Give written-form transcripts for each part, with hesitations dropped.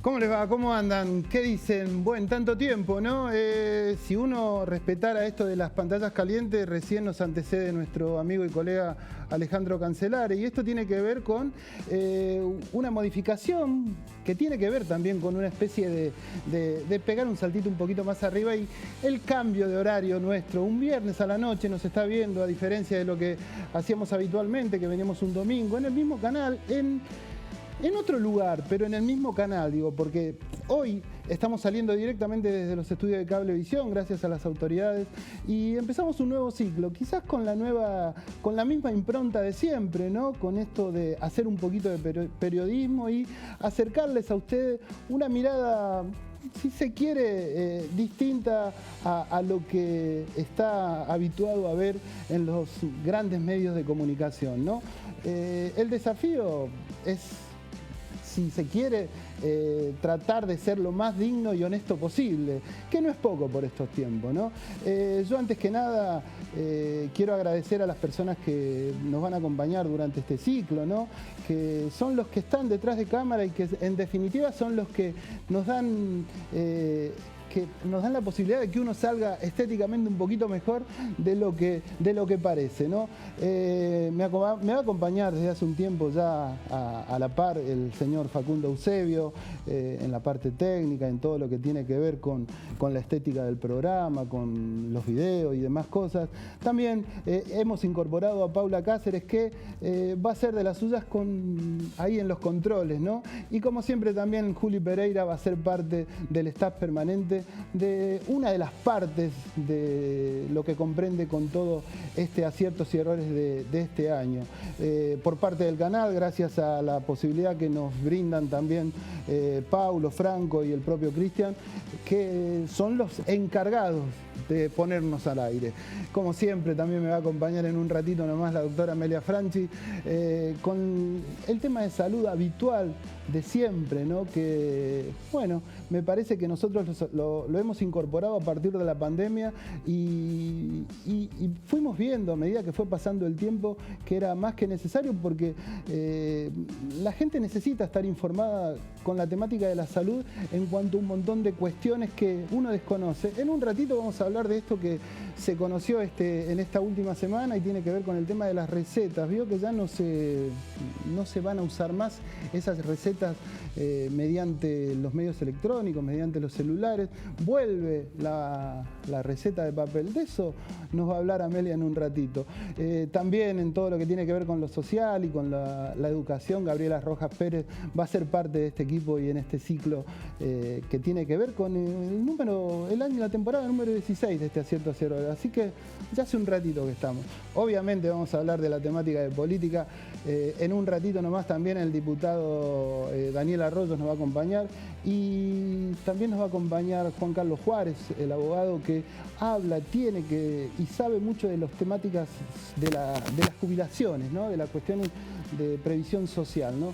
¿Cómo les va? ¿Cómo andan? ¿Qué dicen? Bueno, tanto tiempo, ¿no? Si uno respetara esto de las pantallas calientes, recién nos antecede nuestro amigo y colega Alejandro Cancelare. Y esto tiene que ver con una modificación que tiene que ver también con una especie de pegar un saltito un poquito más arriba y el cambio de horario nuestro. Un viernes a la noche nos está viendo, a diferencia de lo que hacíamos habitualmente, que veníamos un domingo, en el mismo canal, en otro lugar, pero en el mismo canal, digo, porque hoy estamos saliendo directamente desde los estudios de Cablevisión, gracias a las autoridades, y empezamos un nuevo ciclo, quizás con la misma impronta de siempre, ¿no? Con esto de hacer un poquito de periodismo y acercarles a ustedes una mirada, si se quiere, distinta a lo que está habituado a ver en los grandes medios de comunicación, ¿no? El desafío es, si se quiere, tratar de ser lo más digno y honesto posible, que no es poco por estos tiempos, ¿no? Yo antes que nada quiero agradecer a las personas que nos van a acompañar durante este ciclo, ¿no? Que son los que están detrás de cámara y que en definitiva son los que nos dan la posibilidad de que uno salga estéticamente un poquito mejor de lo que parece, ¿no? Me va a acompañar desde hace un tiempo ya a la par el señor Facundo Eusebio en la parte técnica, en todo lo que tiene que ver con la estética del programa, con los videos y demás cosas. También hemos incorporado a Paula Cáceres, que va a ser de las suyas ahí en los controles, ¿no? Y como siempre también Juli Pereira va a ser parte del staff permanente de una de las partes de lo que comprende con todo este aciertos y errores de este año. Por parte del canal, gracias a la posibilidad que nos brindan también Paulo, Franco y el propio Cristian, que son los encargados de ponernos al aire. Como siempre, también me va a acompañar en un ratito nomás la doctora Amelia Franchi, con el tema de salud habitual de siempre, ¿no? Que, bueno, me parece que nosotros lo hemos incorporado a partir de la pandemia y fuimos viendo a medida que fue pasando el tiempo que era más que necesario, porque la gente necesita estar informada con la temática de la salud en cuanto a un montón de cuestiones que uno desconoce. En un ratito vamos a hablar de esto que se conoció en esta última semana y tiene que ver con el tema de las recetas. Vio que ya no se van a usar más esas recetas mediante los medios electrónicos, mediante los celulares. Vuelve la receta de papel. De eso nos va a hablar Amelia en un ratito. También en todo lo que tiene que ver con lo social y con la educación, Gabriela Rojas Pérez va a ser parte de este equipo y en este ciclo que tiene que ver con la temporada número 16 de este Acierto a Cero. Así que ya hace un ratito que estamos. Obviamente vamos a hablar de la temática de política. En un ratito nomás también el diputado Daniel Arroyo nos va a acompañar y también nos va a acompañar Juan Carlos Juárez, el abogado que habla, y sabe mucho de las temáticas de las jubilaciones, ¿no? De las cuestiones de previsión social, ¿no?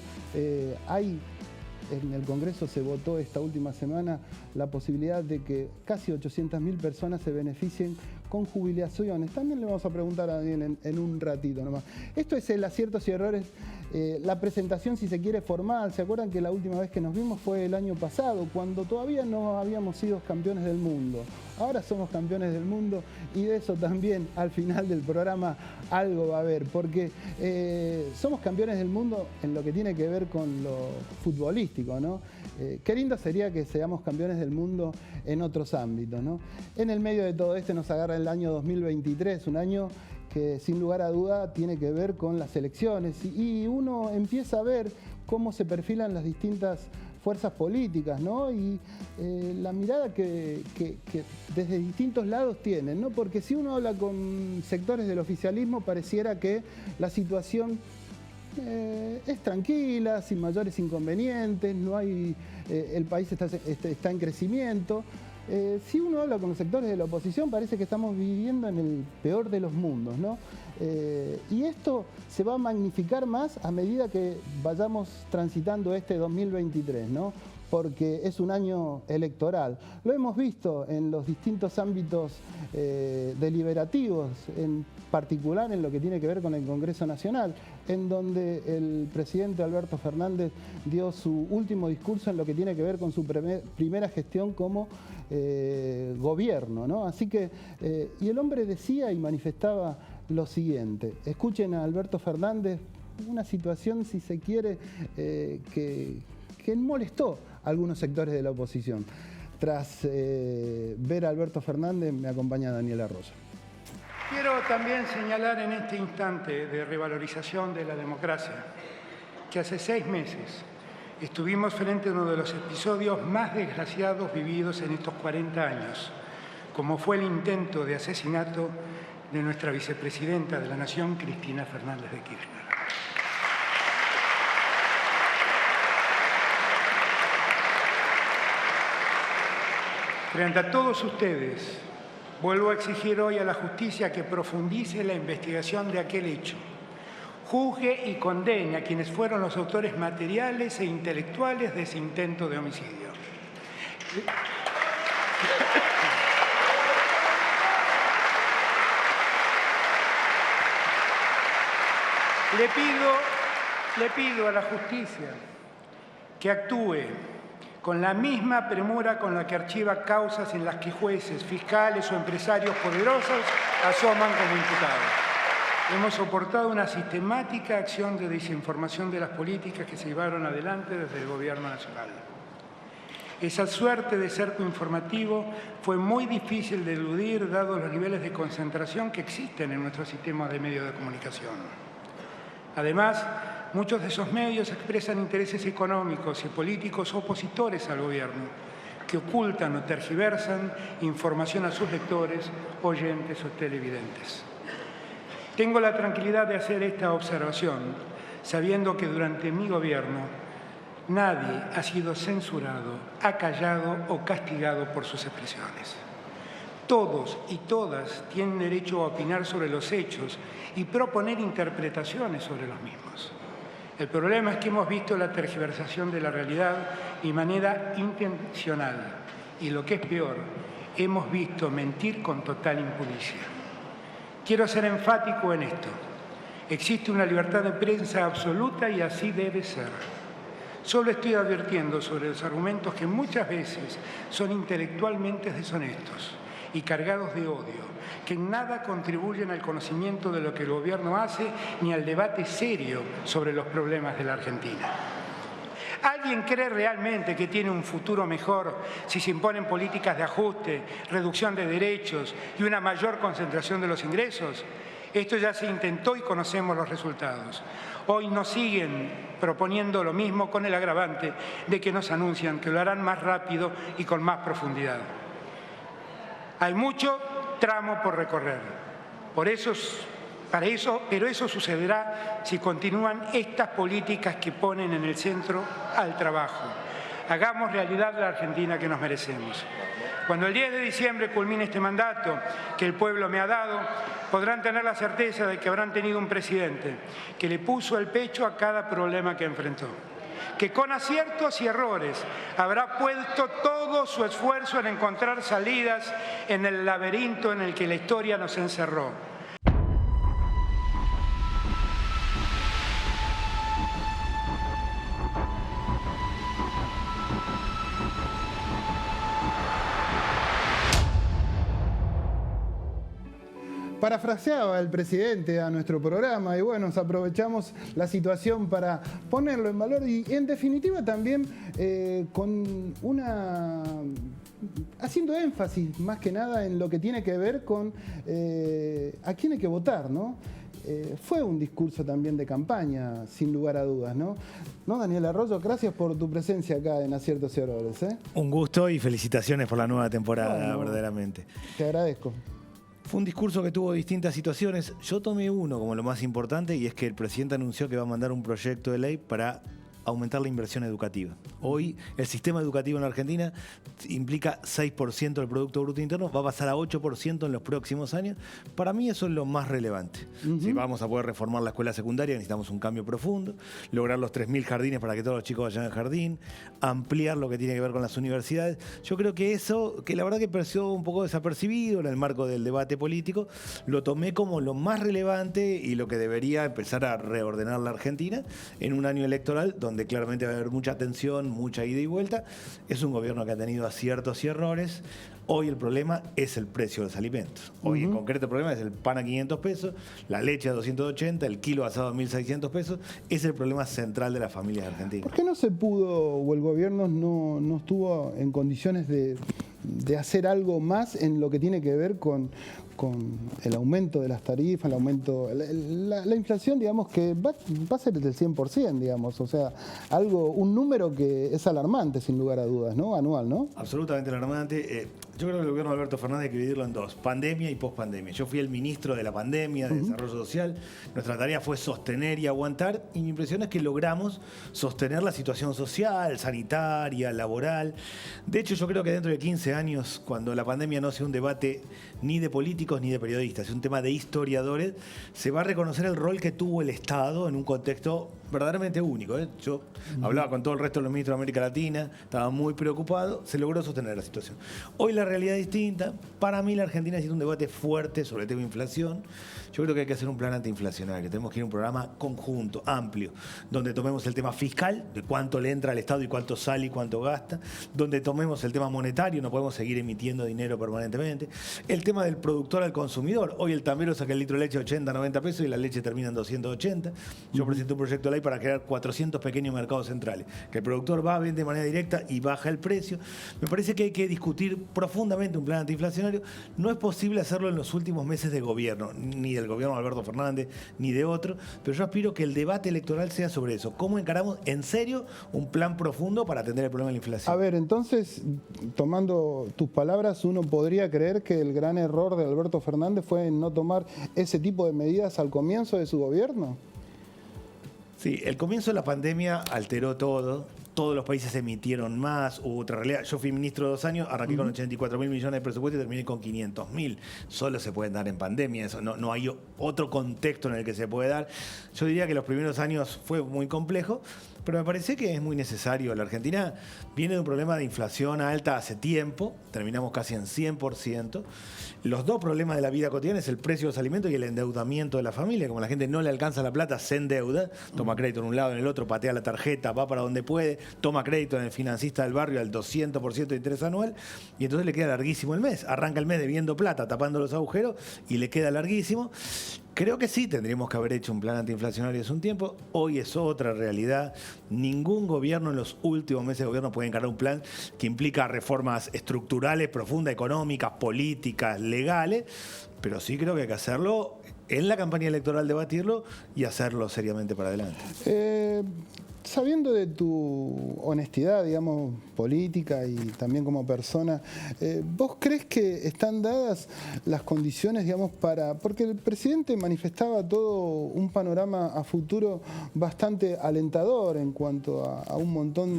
En el Congreso se votó esta última semana la posibilidad de que casi 800.000 personas se beneficien con jubilaciones. También le vamos a preguntar a Daniel en un ratito nomás. Esto es el Aciertos y Errores, la presentación, si se quiere, formal. ¿Se acuerdan que la última vez que nos vimos fue el año pasado, cuando todavía no habíamos sido campeones del mundo? Ahora somos campeones del mundo y de eso también al final del programa algo va a haber, porque somos campeones del mundo en lo que tiene que ver con lo futbolístico, ¿no? Qué lindo sería que seamos campeones del mundo en otros ámbitos, ¿no? En el medio de todo esto nos agarra el año 2023, un año que sin lugar a duda tiene que ver con las elecciones y uno empieza a ver cómo se perfilan las distintas fuerzas políticas, ¿no? Y la mirada que desde distintos lados tienen, ¿no? Porque si uno habla con sectores del oficialismo pareciera que la situación es tranquila, sin mayores inconvenientes, no hay, el país está en crecimiento. Si uno habla con los sectores de la oposición parece que estamos viviendo en el peor de los mundos, ¿no? Y esto se va a magnificar más a medida que vayamos transitando este 2023, ¿no? Porque es un año electoral. Lo hemos visto en los distintos ámbitos deliberativos, en particular en lo que tiene que ver con el Congreso Nacional, en donde el presidente Alberto Fernández dio su último discurso en lo que tiene que ver con su primera gestión como gobierno, ¿no? Así que, y el hombre decía y manifestaba lo siguiente: escuchen a Alberto Fernández, una situación, si se quiere, que molestó a algunos sectores de la oposición. Tras ver a Alberto Fernández, me acompaña Daniel Arroyo. Quiero también señalar en este instante de revalorización de la democracia que hace 6 meses estuvimos frente a uno de los episodios más desgraciados vividos en estos 40 años, como fue el intento de asesinato de nuestra vicepresidenta de la Nación, Cristina Fernández de Kirchner. Frente a todos ustedes, vuelvo a exigir hoy a la justicia que profundice la investigación de aquel hecho, juzgue y condene a quienes fueron los autores materiales e intelectuales de ese intento de homicidio. Le pido a la justicia que actúe con la misma premura con la que archiva causas en las que jueces, fiscales o empresarios poderosos asoman como imputados. Hemos soportado una sistemática acción de desinformación de las políticas que se llevaron adelante desde el Gobierno Nacional. Esa suerte de cerco informativo fue muy difícil de eludir, dados los niveles de concentración que existen en nuestro sistema de medios de comunicación. Además, muchos de esos medios expresan intereses económicos y políticos opositores al gobierno, que ocultan o tergiversan información a sus lectores, oyentes o televidentes. Tengo la tranquilidad de hacer esta observación, sabiendo que durante mi gobierno nadie ha sido censurado, acallado o castigado por sus expresiones. Todos y todas tienen derecho a opinar sobre los hechos y proponer interpretaciones sobre los mismos. El problema es que hemos visto la tergiversación de la realidad de manera intencional y, lo que es peor, hemos visto mentir con total impudicia. Quiero ser enfático en esto. Existe una libertad de prensa absoluta y así debe ser. Solo estoy advirtiendo sobre los argumentos que muchas veces son intelectualmente deshonestos y cargados de odio, que en nada contribuyen al conocimiento de lo que el gobierno hace ni al debate serio sobre los problemas de la Argentina. ¿Alguien cree realmente que tiene un futuro mejor si se imponen políticas de ajuste, reducción de derechos y una mayor concentración de los ingresos? Esto ya se intentó y conocemos los resultados. Hoy nos siguen proponiendo lo mismo con el agravante de que nos anuncian que lo harán más rápido y con más profundidad. Hay mucho tramo por recorrer. Pero eso sucederá si continúan estas políticas que ponen en el centro al trabajo. Hagamos realidad la Argentina que nos merecemos. Cuando el 10 de diciembre culmine este mandato que el pueblo me ha dado, podrán tener la certeza de que habrán tenido un presidente que le puso el pecho a cada problema que enfrentó, que con aciertos y errores habrá puesto todo su esfuerzo en encontrar salidas en el laberinto en el que la historia nos encerró. Parafraseaba el presidente a nuestro programa y bueno, nos aprovechamos la situación para ponerlo en valor y en definitiva también haciendo énfasis más que nada en lo que tiene que ver con a quién hay que votar, ¿no? Fue un discurso también de campaña, sin lugar a dudas, ¿no? ¿No, Daniel Arroyo? Gracias por tu presencia acá en Aciertos y Errores, ¿eh? Un gusto y felicitaciones por la nueva temporada, bueno, verdaderamente. Te agradezco. Fue un discurso que tuvo distintas situaciones. Yo tomé uno como lo más importante y es que el presidente anunció que va a mandar un proyecto de ley para aumentar la inversión educativa. Hoy el sistema educativo en la Argentina implica 6% del Producto Bruto Interno, va a pasar a 8% en los próximos años. Para mí eso es lo más relevante. Si vamos a poder reformar la escuela secundaria, necesitamos un cambio profundo, lograr los 3.000 jardines para que todos los chicos vayan al jardín, ampliar lo que tiene que ver con las universidades. Yo creo que eso, que la verdad que pareció un poco desapercibido en el marco del debate político, lo tomé como lo más relevante y lo que debería empezar a reordenar la Argentina en un año electoral donde claramente va a haber mucha tensión, mucha ida y vuelta. Es un gobierno que ha tenido aciertos y errores. Hoy el problema es el precio de los alimentos. Hoy en concreto el problema es el pan a 500 pesos, la leche a 280, el kilo asado a 1.600 pesos. Es el problema central de las familias argentinas. ¿Por qué no se pudo o el gobierno no estuvo en condiciones de hacer algo más en lo que tiene que ver con el aumento de las tarifas, el aumento, la inflación, digamos, que va a ser del 100%, digamos, o sea, un número que es alarmante, sin lugar a dudas, ¿no? Anual, ¿no? Absolutamente alarmante. Yo creo que el gobierno de Alberto Fernández hay que dividirlo en dos, pandemia y pospandemia. Yo fui el ministro de la pandemia, de Desarrollo Social. Nuestra tarea fue sostener y aguantar, y mi impresión es que logramos sostener la situación social, sanitaria, laboral. De hecho, yo creo que dentro de 15 años, cuando la pandemia no sea un debate ni de políticos ni de periodistas, es un tema de historiadores, se va a reconocer el rol que tuvo el Estado en un contexto verdaderamente único. Yo hablaba con todo el resto de los ministros de América Latina, estaba muy preocupado, se logró sostener la situación. Hoy la realidad es distinta. Para mí la Argentina necesita un debate fuerte sobre el tema de inflación. Yo creo que hay que hacer un plan antiinflacionario, tenemos que ir a un programa conjunto, amplio, donde tomemos el tema fiscal, de cuánto le entra al Estado y cuánto sale y cuánto gasta, donde tomemos el tema monetario, no podemos seguir emitiendo dinero permanentemente, el tema del productor al consumidor. Hoy el tambero saca el litro de leche a 80, 90 pesos y la leche termina en 280. Yo presenté un proyecto de ley para crear 400 pequeños mercados centrales, que el productor va, vende de manera directa y baja el precio. Me parece que hay que discutir profundamente un plan antiinflacionario. No es posible hacerlo en los últimos meses de gobierno, ni del gobierno de Alberto Fernández, ni de otro, pero yo aspiro que el debate electoral sea sobre eso. ¿Cómo encaramos en serio un plan profundo para atender el problema de la inflación? A ver, entonces, tomando tus palabras, uno podría creer que el gran error de Alberto Fernández fue en no tomar ese tipo de medidas al comienzo de su gobierno. Sí, el comienzo de la pandemia alteró todo. Todos los países emitieron más, hubo otra realidad. Yo fui ministro 2 años, arranqué con 84.000 millones de presupuesto y terminé con 500.000. Solo se pueden dar en pandemia, eso no hay otro contexto en el que se puede dar. Yo diría que los primeros años fue muy complejo, pero me parece que es muy necesario. La Argentina viene de un problema de inflación alta hace tiempo, terminamos casi en 100%. Los dos problemas de la vida cotidiana es el precio de los alimentos y el endeudamiento de la familia. Como la gente no le alcanza la plata, se endeuda, toma crédito en un lado, en el otro, patea la tarjeta, va para donde puede, toma crédito en el financista del barrio al 200% de interés anual y entonces le queda larguísimo el mes. Arranca el mes debiendo plata, tapando los agujeros y le queda larguísimo. Creo que sí, tendríamos que haber hecho un plan antiinflacionario hace un tiempo. Hoy es otra realidad. Ningún gobierno en los últimos meses de gobierno puede encarar un plan que implica reformas estructurales, profundas, económicas, políticas, legales, pero sí creo que hay que hacerlo en la campaña electoral, debatirlo y hacerlo seriamente para adelante. Sabiendo de tu honestidad, digamos, política y también como persona, ¿vos crees que están dadas las condiciones, digamos, porque el presidente manifestaba todo un panorama a futuro bastante alentador en cuanto a un montón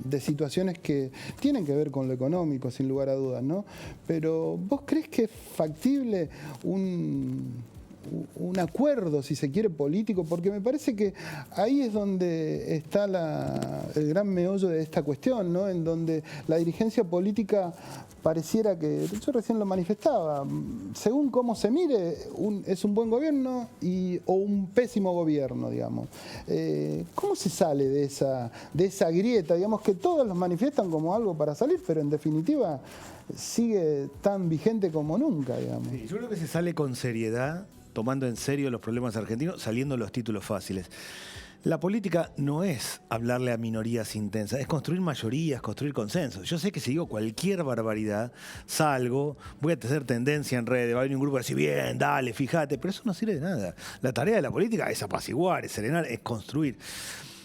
de situaciones que tienen que ver con lo económico, sin lugar a dudas, ¿no? Pero ¿vos crees que es factible un acuerdo, si se quiere, político? Porque me parece que ahí es donde está el gran meollo de esta cuestión, ¿no? En donde la dirigencia política pareciera que, yo recién lo manifestaba, según cómo se mire, es un buen gobierno o un pésimo gobierno, digamos. ¿Cómo se sale de esa grieta, digamos, que todos los manifiestan como algo para salir, pero en definitiva sigue tan vigente como nunca, digamos? Sí, yo creo que se sale con seriedad, tomando en serio los problemas argentinos, saliendo los títulos fáciles. La política no es hablarle a minorías intensas, es construir mayorías, construir consensos. Yo sé que si digo cualquier barbaridad, salgo, voy a hacer tendencia en redes, va a venir un grupo que dice, bien, dale, fíjate, pero eso no sirve de nada. La tarea de la política es apaciguar, es serenar, es construir.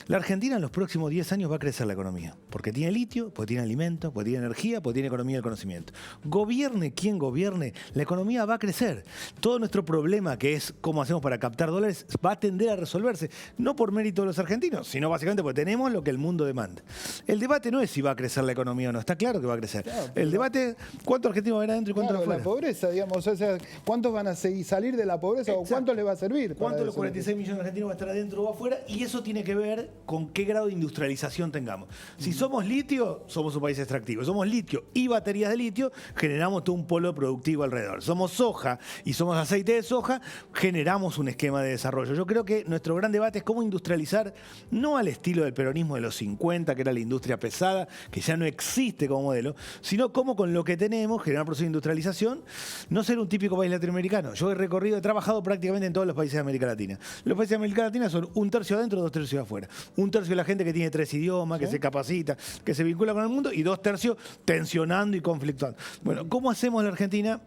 La Argentina en los próximos 10 años va a crecer la economía, porque tiene litio, porque tiene alimentos, porque tiene energía, porque tiene economía del conocimiento. Gobierne quien gobierne, la economía va a crecer. Todo nuestro problema, que es cómo hacemos para captar dólares, va a tender a resolverse, no por mérito de los argentinos, sino básicamente porque tenemos lo que el mundo demanda. El debate no es si va a crecer la economía o no, está claro que va a crecer. Claro, el debate es cuántos argentinos va a haber adentro y cuántos afuera. La pobreza, digamos, o sea, ¿cuántos van a salir de la pobreza? Exacto. ¿O cuánto les va a servir? ¿Cuántos de los 46 millones de argentinos van a estar adentro o afuera? Y eso tiene que ver con qué grado de industrialización tengamos. Si somos litio, somos un país extractivo. Somos litio y baterías de litio, generamos todo un polo productivo alrededor. Somos soja y somos aceite de soja, generamos un esquema de desarrollo. Yo creo que nuestro gran debate es cómo industrializar, no al estilo del peronismo de los 50, que era la industria pesada, que ya no existe como modelo, sino cómo con lo que tenemos generar proceso de industrialización, no ser un típico país latinoamericano. Yo he trabajado prácticamente en todos los países de América Latina. Los países de América Latina son un tercio adentro, 2 tercios afuera. Un tercio de la gente que tiene 3 idiomas, que se capacita, que se vincula con el mundo, y 2 tercios tensionando y conflictuando. Bueno, ¿cómo hacemos en la Argentina?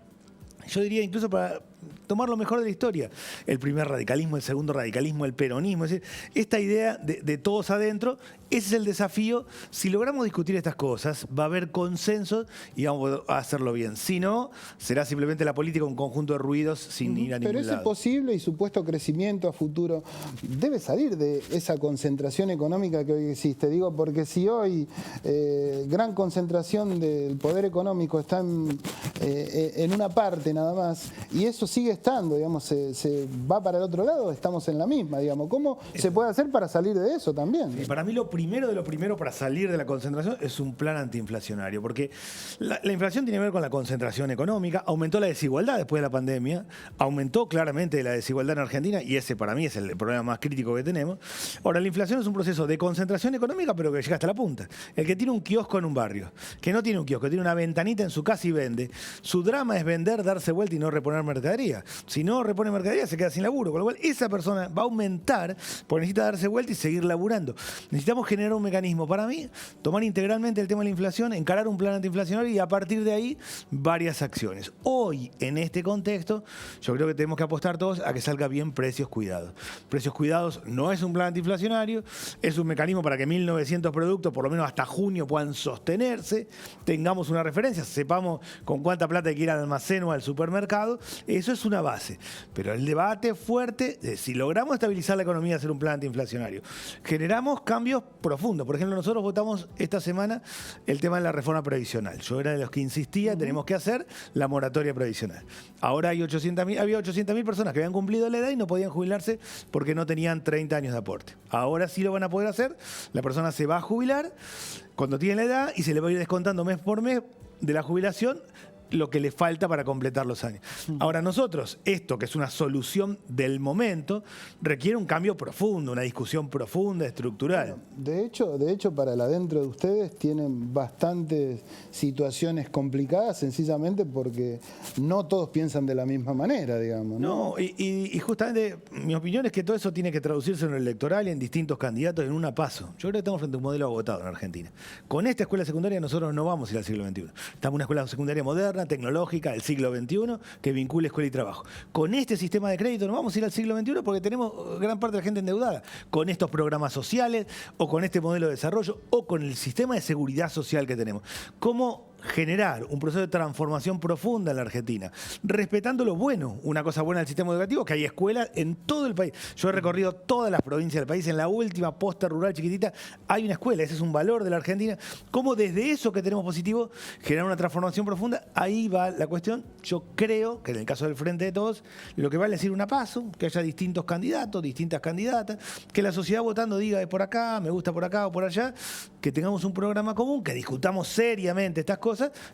Yo diría incluso para tomar lo mejor de la historia. El primer radicalismo, el segundo radicalismo, el peronismo. Es decir, esta idea de todos adentro, ese es el desafío. Si logramos discutir estas cosas, va a haber consenso y vamos a hacerlo bien. Si no, será simplemente la política un conjunto de ruidos sin ir a ningún lado. Pero ese posible y supuesto crecimiento a futuro debe salir de esa concentración económica que hoy existe. Digo, porque si hoy gran concentración del poder económico está en una parte nada más, y eso sigue estando, digamos, se va para el otro lado, estamos en la misma, digamos. ¿Cómo se puede hacer para salir de eso también? Y para mí lo primero de lo primero para salir de la concentración es un plan antiinflacionario, porque la inflación tiene que ver con la concentración económica, aumentó la desigualdad después de la pandemia, aumentó claramente la desigualdad en Argentina, y ese para mí es el problema más crítico que tenemos. Ahora, la inflación es un proceso de concentración económica, pero que llega hasta la punta. El que tiene un kiosco en un barrio, que no tiene un kiosco, tiene una ventanita en su casa y vende, su drama es vender, darse vuelta y no reponer mercadería. Si no repone mercadería, se queda sin laburo. Con lo cual, esa persona va a aumentar porque necesita darse vuelta y seguir laburando. Necesitamos generar un mecanismo. Para mí, tomar integralmente el tema de la inflación, encarar un plan antiinflacionario y a partir de ahí, varias acciones. Hoy, en este contexto, yo creo que tenemos que apostar todos a que salga bien precios cuidados. Precios cuidados no es un plan antiinflacionario, es un mecanismo para que 1.900 productos, por lo menos hasta junio, puedan sostenerse, tengamos una referencia, sepamos con cuánta plata hay que ir al almacén o al supermercado. Eso es una base. Pero el debate fuerte es si logramos estabilizar la economía y hacer un plan antiinflacionario, generamos cambios profundos. Por ejemplo, nosotros votamos esta semana el tema de la reforma previsional. Yo era de los que insistía, tenemos que hacer la moratoria previsional. Ahora había 800.000 personas que habían cumplido la edad y no podían jubilarse porque no tenían 30 años de aporte. Ahora sí lo van a poder hacer. La persona se va a jubilar cuando tiene la edad y se le va a ir descontando mes por mes de la jubilación lo que le falta para completar los años. Ahora nosotros, esto que es una solución del momento, requiere un cambio profundo, una discusión profunda, estructural. Bueno, de hecho, para el adentro de ustedes tienen bastantes situaciones complicadas, sencillamente porque no todos piensan de la misma manera, digamos. No, y justamente mi opinión es que todo eso tiene que traducirse en lo electoral y en distintos candidatos en una paso. Yo creo que estamos frente a un modelo agotado en Argentina. Con esta escuela secundaria nosotros no vamos a ir al siglo XXI. Estamos en una escuela secundaria moderna, tecnológica, del siglo XXI, que vincule escuela y trabajo. Con este sistema de crédito no vamos a ir al siglo XXI porque tenemos gran parte de la gente endeudada. Con estos programas sociales, o con este modelo de desarrollo, o con el sistema de seguridad social que tenemos. ¿Cómo generar un proceso de transformación profunda en la Argentina, respetando lo bueno? Una cosa buena del sistema educativo, que hay escuelas en todo el país. Yo he recorrido todas las provincias del país, en la última posta rural chiquitita hay una escuela, ese es un valor de la Argentina. ¿Cómo desde eso que tenemos positivo generar una transformación profunda? Ahí va la cuestión. Yo creo que en el caso del Frente de Todos, lo que vale es ir una paso, que haya distintos candidatos, distintas candidatas, que la sociedad votando diga es por acá, me gusta por acá o por allá, que tengamos un programa común, que discutamos seriamente estas cosas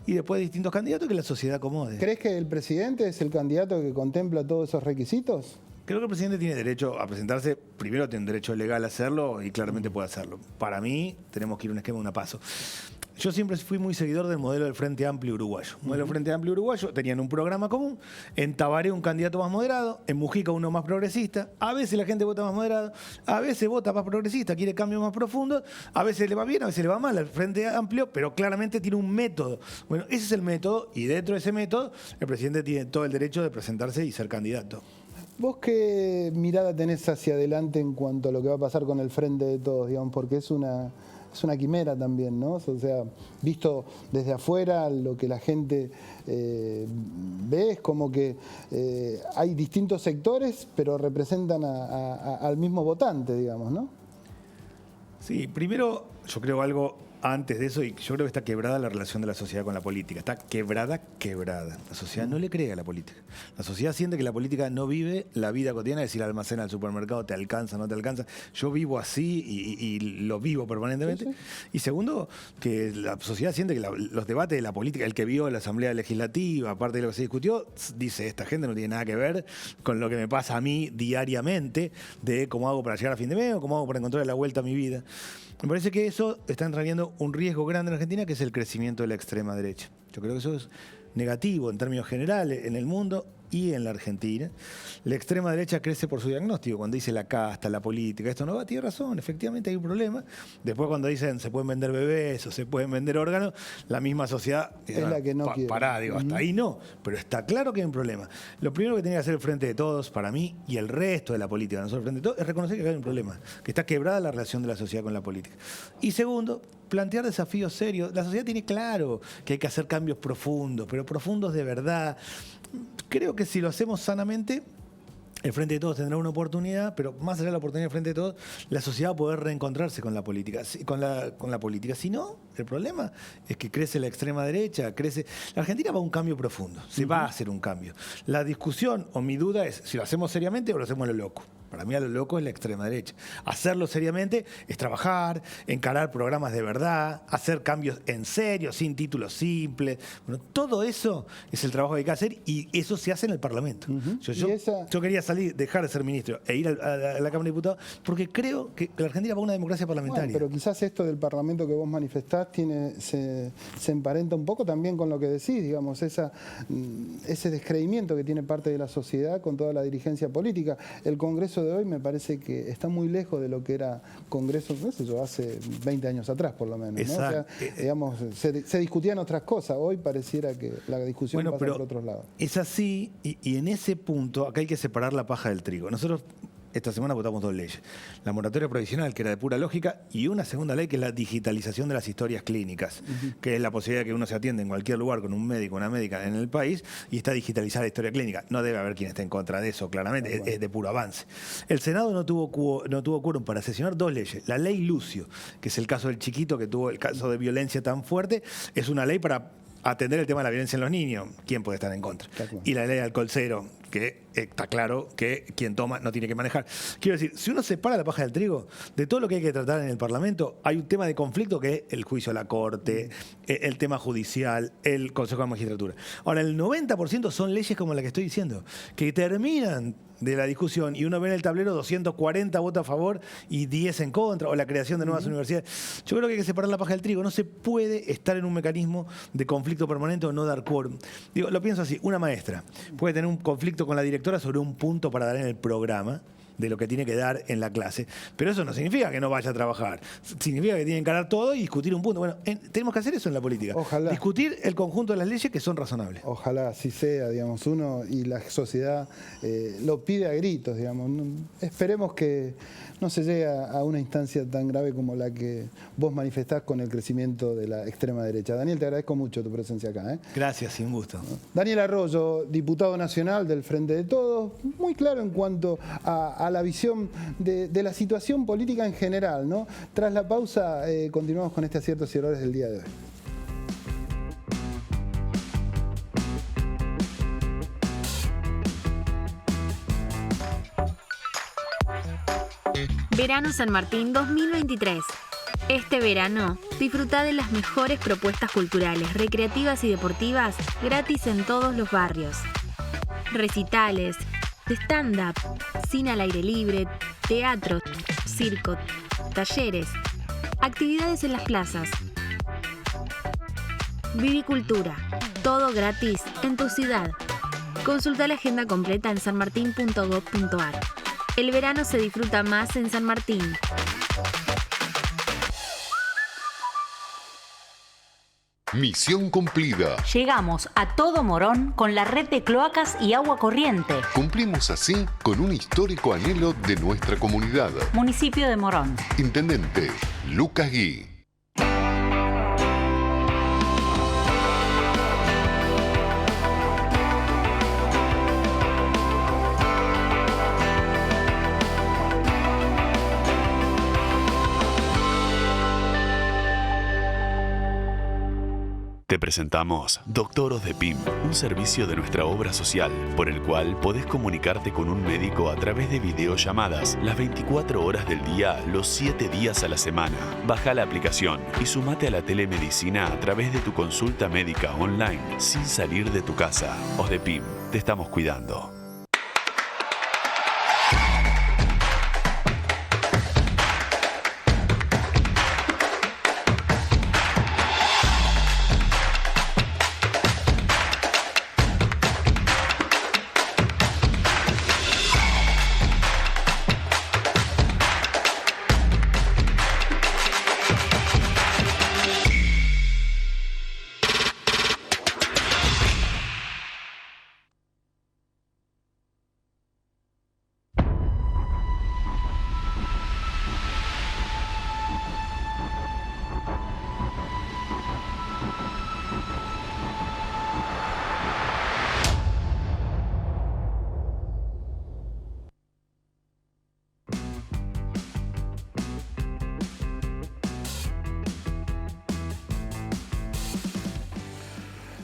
y después distintos candidatos que la sociedad acomode. ¿Crees que el presidente es el candidato que contempla todos esos requisitos? Creo que el presidente tiene derecho a presentarse, primero tiene un derecho legal a hacerlo y claramente puede hacerlo. Para mí tenemos que ir a un esquema de una paso. Yo siempre fui muy seguidor del modelo del Frente Amplio uruguayo. El modelo del Frente Amplio uruguayo tenían un programa común, en Tabaré un candidato más moderado, en Mujica uno más progresista, a veces la gente vota más moderado, a veces vota más progresista, quiere cambios más profundos, a veces le va bien, a veces le va mal al Frente Amplio, pero claramente tiene un método. Bueno, ese es el método y dentro de ese método el presidente tiene todo el derecho de presentarse y ser candidato. ¿Vos qué mirada tenés hacia adelante en cuanto a lo que va a pasar con el Frente de Todos, digamos? Porque es una quimera también, ¿no? O sea, visto desde afuera, lo que la gente ve es como que hay distintos sectores, pero representan al mismo votante, digamos, ¿no? Sí, primero yo creo algo antes de eso, y yo creo que está quebrada la relación de la sociedad con la política. Está quebrada. La sociedad no le cree a la política. La sociedad siente que la política no vive la vida cotidiana, es decir, al almacén, al supermercado, te alcanza, no te alcanza. Yo vivo así y lo vivo permanentemente. Sí, sí. Y segundo, que la sociedad siente que los debates de la política, el que vio la Asamblea Legislativa, aparte de lo que se discutió, dice, esta gente no tiene nada que ver con lo que me pasa a mí diariamente, de cómo hago para llegar a fin de mes o cómo hago para encontrar la vuelta a mi vida. Me parece que eso está entrañando un riesgo grande en Argentina, que es el crecimiento de la extrema derecha. Yo creo que eso es negativo en términos generales en el mundo y en la Argentina. La extrema derecha crece por su diagnóstico, cuando dice la casta, la política, esto no va, tiene razón, efectivamente hay un problema. Después cuando dicen se pueden vender bebés o se pueden vender órganos, la misma sociedad es la que no quiere. Pará, digo, hasta ahí no, pero está claro que hay un problema. Lo primero que tiene que hacer el Frente de Todos, para mí, y el resto de la política, no solo el Frente de Todos, es reconocer que hay un problema, que está quebrada la relación de la sociedad con la política. Y segundo, plantear desafíos serios. La sociedad tiene claro que hay que hacer cambios profundos, pero profundos de verdad. Creo que si lo hacemos sanamente, el Frente de Todos tendrá una oportunidad, pero más allá de la oportunidad del Frente de Todos, la sociedad va a poder reencontrarse con la política. Con la política. Si no, el problema es que crece la extrema derecha, crece. La Argentina va a un cambio profundo, se va a hacer un cambio. La discusión, o mi duda, es si lo hacemos seriamente o lo hacemos a lo loco. Para mí a lo loco es la extrema derecha. Hacerlo seriamente es trabajar, encarar programas de verdad, hacer cambios en serio, sin títulos simples. Bueno, todo eso es el trabajo que hay que hacer y eso se hace en el Parlamento. Yo quería dejar de ser ministro e ir a la Cámara de Diputados porque creo que la Argentina va a una democracia parlamentaria. Bueno, pero quizás esto del Parlamento que vos manifestás se emparenta un poco también con lo que decís, digamos, ese descreimiento que tiene parte de la sociedad con toda la dirigencia política. El Congreso de hoy me parece que está muy lejos de lo que era Congreso, no sé yo, hace 20 años atrás por lo menos, ¿no? O sea, digamos, se discutían otras cosas, hoy pareciera que la discusión pasa por otros lados. Es así, y en ese punto acá hay que separar la paja del trigo. Nosotros esta semana votamos 2 leyes. La moratoria provisional, que era de pura lógica, y una segunda ley que es la digitalización de las historias clínicas, que es la posibilidad de que uno se atienda en cualquier lugar con un médico o una médica en el país y está digitalizada la historia clínica. No debe haber quien esté en contra de eso, claramente, es de puro avance. El Senado no tuvo quórum para sesionar 2 leyes. La ley Lucio, que es el caso del chiquito que tuvo el caso de violencia tan fuerte, es una ley para atender el tema de la violencia en los niños. ¿Quién puede estar en contra? Y la ley de alcohol cero, que está claro que quien toma no tiene que manejar. Quiero decir, si uno separa la paja del trigo, de todo lo que hay que tratar en el Parlamento, hay un tema de conflicto que es el juicio a la Corte, el tema judicial, el Consejo de Magistratura. Ahora, el 90% son leyes como la que estoy diciendo, que terminan de la discusión y uno ve en el tablero 240 votos a favor y 10 en contra, o la creación de nuevas universidades. Yo creo que hay que separar la paja del trigo. No se puede estar en un mecanismo de conflicto permanente o no dar quórum. Digo, lo pienso así, una maestra puede tener un conflicto con la directora sobre un punto para dar en el programa de lo que tiene que dar en la clase, pero eso no significa que no vaya a trabajar, significa que tiene que encarar todo y discutir un punto. Bueno, tenemos que hacer eso en la política. Ojalá. Discutir el conjunto de las leyes que son razonables. Ojalá así sea, digamos, uno y la sociedad lo pide a gritos, digamos. Esperemos que no se llegue a una instancia tan grave como la que vos manifestás con el crecimiento de la extrema derecha. Daniel, te agradezco mucho tu presencia acá. Gracias, un gusto. Daniel Arroyo, diputado nacional del Frente de Todos, muy claro en cuanto a la visión de la situación política en general, ¿no? Tras la pausa, continuamos con este aciertos y errores del día de hoy. Verano San Martín 2023. Este verano, disfruta de las mejores propuestas culturales, recreativas y deportivas gratis en todos los barrios. Recitales, stand-up, cine al aire libre, teatro, circo, talleres, actividades en las plazas. Vivicultura, todo gratis en tu ciudad. Consulta la agenda completa en sanmartin.gov.ar. El verano se disfruta más en San Martín. Misión cumplida. Llegamos a todo Morón con la red de cloacas y agua corriente. Cumplimos así con un histórico anhelo de nuestra comunidad. Municipio de Morón. Intendente Lucas Gui. Te presentamos Doctor Osdepim, un servicio de nuestra obra social, por el cual podés comunicarte con un médico a través de videollamadas las 24 horas del día, los 7 días a la semana. Baja la aplicación y sumate a la telemedicina a través de tu consulta médica online, sin salir de tu casa. Osdepim, te estamos cuidando.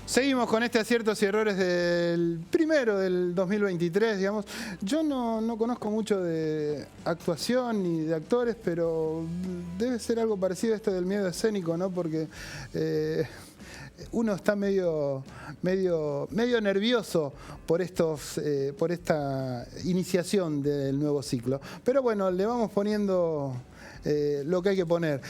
Seguimos con este aciertos y errores del primero del 2023, digamos. Yo no conozco mucho de actuación ni de actores, pero debe ser algo parecido a esto del miedo escénico, ¿no? Porque uno está medio nervioso por esta iniciación del nuevo ciclo. Pero bueno, le vamos poniendo lo que hay que poner.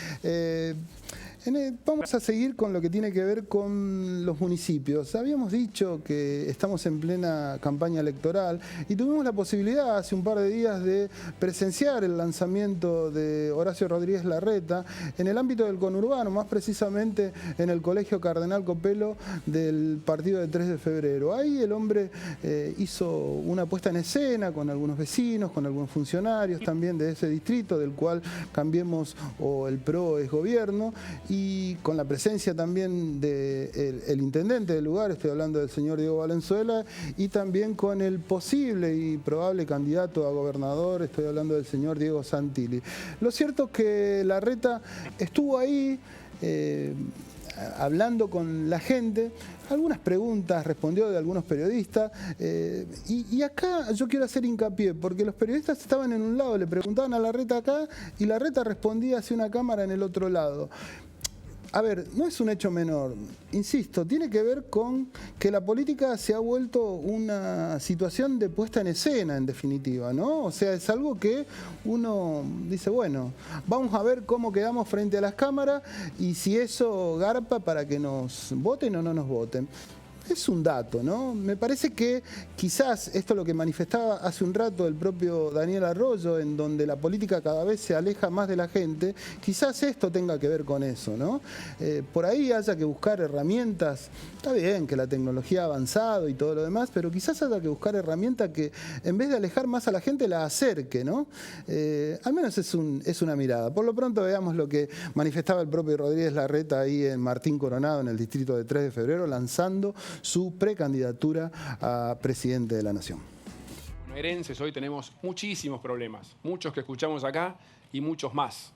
Vamos a seguir con lo que tiene que ver con los municipios. Habíamos dicho que estamos en plena campaña electoral y tuvimos la posibilidad hace un par de días de presenciar el lanzamiento de Horacio Rodríguez Larreta en el ámbito del conurbano, más precisamente en el Colegio Cardenal Copelo del partido de 3 de febrero. Ahí el hombre hizo una puesta en escena con algunos vecinos, con algunos funcionarios también de ese distrito, del cual Cambiemos o el PRO es gobierno, y con la presencia también del intendente del lugar, estoy hablando del señor Diego Valenzuela, y también con el posible y probable candidato a gobernador, estoy hablando del señor Diego Santilli. Lo cierto es que Larreta estuvo ahí hablando con la gente, algunas preguntas respondió de algunos periodistas, y acá yo quiero hacer hincapié, porque los periodistas estaban en un lado, le preguntaban a Larreta acá, y Larreta respondía hacia una cámara en el otro lado. A ver, no es un hecho menor, insisto, tiene que ver con que la política se ha vuelto una situación de puesta en escena, en definitiva, ¿no? O sea, es algo que uno dice, bueno, vamos a ver cómo quedamos frente a las cámaras y si eso garpa para que nos voten o no nos voten. Es un dato, ¿no? Me parece que quizás esto es lo que manifestaba hace un rato el propio Daniel Arroyo, en donde la política cada vez se aleja más de la gente, quizás esto tenga que ver con eso, ¿no? Por ahí haya que buscar herramientas, está bien que la tecnología ha avanzado y todo lo demás, pero quizás haya que buscar herramientas que en vez de alejar más a la gente la acerque, ¿no? Al menos es una mirada. Por lo pronto veamos lo que manifestaba el propio Rodríguez Larreta ahí en Martín Coronado, en el distrito de 3 de febrero, lanzando su precandidatura a presidente de la Nación. Bonaerenses, hoy tenemos muchísimos problemas, muchos que escuchamos acá y muchos más.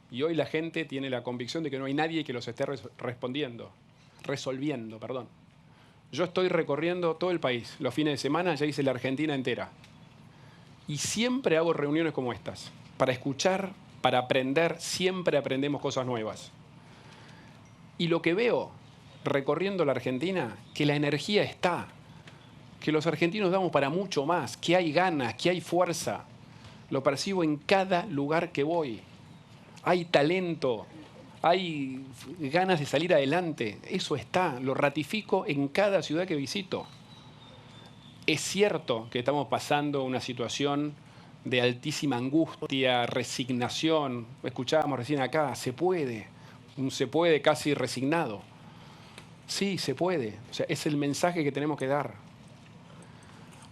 Y hoy la gente tiene la convicción de que no hay nadie que los esté resolviendo. Yo estoy recorriendo todo el país. Los fines de semana ya hice la Argentina entera. Y siempre hago reuniones como estas, para escuchar, para aprender, siempre aprendemos cosas nuevas. Y lo que veo recorriendo la Argentina, que la energía está, que los argentinos damos para mucho más, que hay ganas, que hay fuerza. Lo percibo en cada lugar que voy. Hay talento, hay ganas de salir adelante. Eso está, lo ratifico en cada ciudad que visito. Es cierto que estamos pasando una situación de altísima angustia, resignación. Escuchábamos recién acá, se puede casi resignado. Sí, se puede. O sea, es el mensaje que tenemos que dar.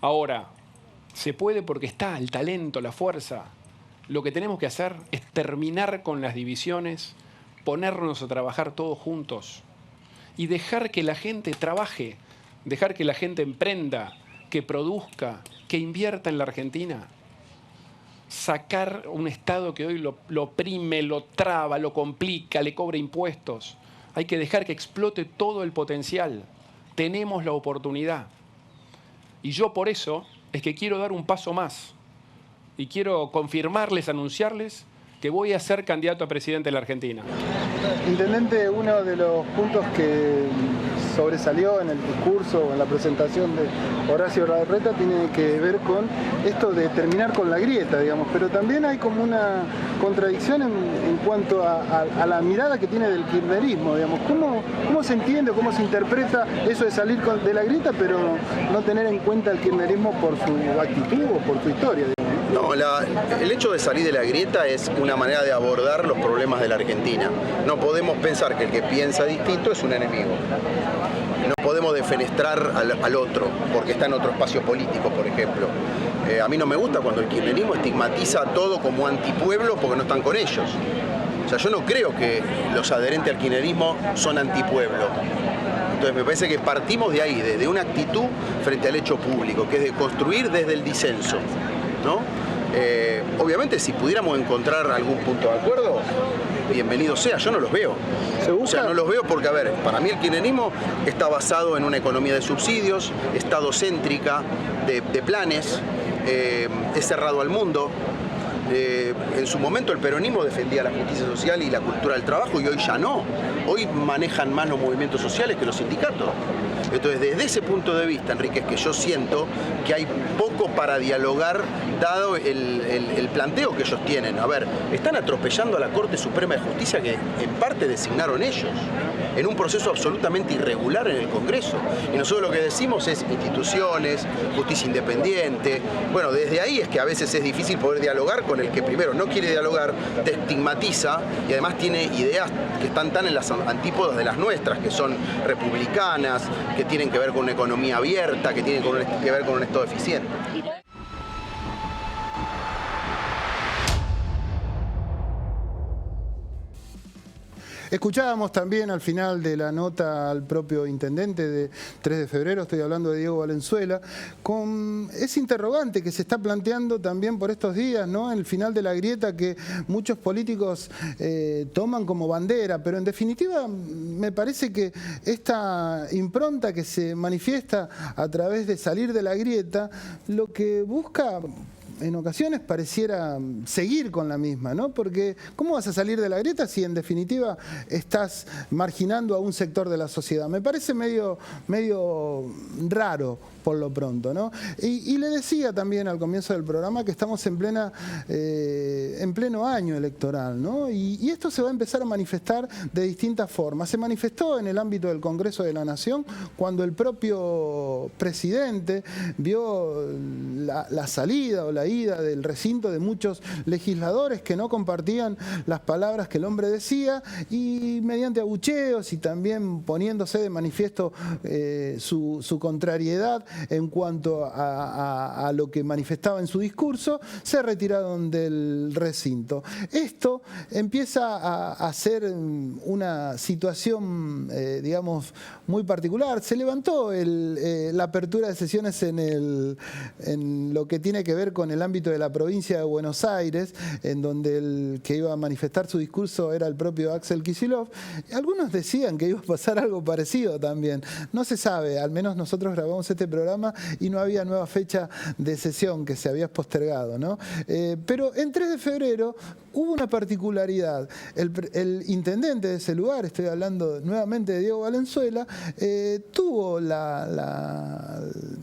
Ahora, se puede porque está el talento, la fuerza. Lo que tenemos que hacer es terminar con las divisiones, ponernos a trabajar todos juntos y dejar que la gente trabaje, dejar que la gente emprenda, que produzca, que invierta en la Argentina. Sacar un Estado que hoy lo oprime, lo traba, lo complica, le cobra impuestos. Hay que dejar que explote todo el potencial. Tenemos la oportunidad. Y yo por eso es que quiero dar un paso más. Y quiero confirmarles, anunciarles que voy a ser candidato a presidente de la Argentina. Intendente, uno de los puntos que sobresalió en el discurso o en la presentación de Horacio Larreta tiene que ver con esto de terminar con la grieta, digamos, pero también hay como una contradicción en cuanto a la mirada que tiene del kirchnerismo, digamos. ¿Cómo se entiende, cómo se interpreta eso de salir de la grieta, pero no tener en cuenta el kirchnerismo por su actitud o por su historia, digamos? No, el hecho de salir de la grieta es una manera de abordar los problemas de la Argentina. No podemos pensar que el que piensa distinto es un enemigo. No podemos defenestrar al otro, porque está en otro espacio político, por ejemplo. A mí no me gusta cuando el kirchnerismo estigmatiza a todo como antipueblo porque no están con ellos. O sea, yo no creo que los adherentes al kirchnerismo son antipueblo. Entonces me parece que partimos de ahí, de una actitud frente al hecho público, que es de construir desde el disenso, ¿no? Obviamente si pudiéramos encontrar algún punto de acuerdo, bienvenido sea, yo no los veo. O sea, no los veo porque, a ver, para mí el kirchnerismo está basado en una economía de subsidios, estadocéntrica, de planes, es cerrado al mundo. En su momento el peronismo defendía la justicia social y la cultura del trabajo y hoy ya no. Hoy manejan más los movimientos sociales que los sindicatos. Entonces, desde ese punto de vista, Enrique, es que yo siento que hay poco para dialogar dado el planteo que ellos tienen. A ver, están atropellando a la Corte Suprema de Justicia que en parte designaron ellos, en un proceso absolutamente irregular en el Congreso. Y nosotros lo que decimos es instituciones, justicia independiente. Bueno, desde ahí es que a veces es difícil poder dialogar con el que primero no quiere dialogar, te estigmatiza y además tiene ideas que están tan en las antípodas de las nuestras, que son republicanas, que tienen que ver con una economía abierta, que tienen que ver con un Estado eficiente. Escuchábamos también al final de la nota al propio intendente de 3 de febrero, estoy hablando de Diego Valenzuela, con ese interrogante que se está planteando también por estos días, ¿no? En el final de la grieta que muchos políticos toman como bandera, pero en definitiva me parece que esta impronta que se manifiesta a través de salir de la grieta, lo que busca en ocasiones pareciera seguir con la misma, ¿no? Porque ¿cómo vas a salir de la grieta si en definitiva estás marginando a un sector de la sociedad? Me parece medio raro por lo pronto, ¿no? Y le decía también al comienzo del programa que estamos en pleno año electoral, ¿no? Y esto se va a empezar a manifestar de distintas formas. Se manifestó en el ámbito del Congreso de la Nación cuando el propio presidente vio la salida o la ida del recinto de muchos legisladores que no compartían las palabras que el hombre decía y mediante abucheos y también poniéndose de manifiesto su contrariedad en cuanto a lo que manifestaba en su discurso, se retiraron del recinto. Esto empieza a ser una situación, digamos, muy particular. Se levantó la apertura de sesiones en lo que tiene que ver con el ámbito de la provincia de Buenos Aires, en donde el que iba a manifestar su discurso era el propio Axel Kicillof. Algunos decían que iba a pasar algo parecido también. No se sabe, al menos nosotros grabamos este programa y no había nueva fecha de sesión, que se había postergado, ¿no? Pero en 3 de febrero hubo una particularidad. El intendente de ese lugar, estoy hablando nuevamente de Diego Valenzuela, tuvo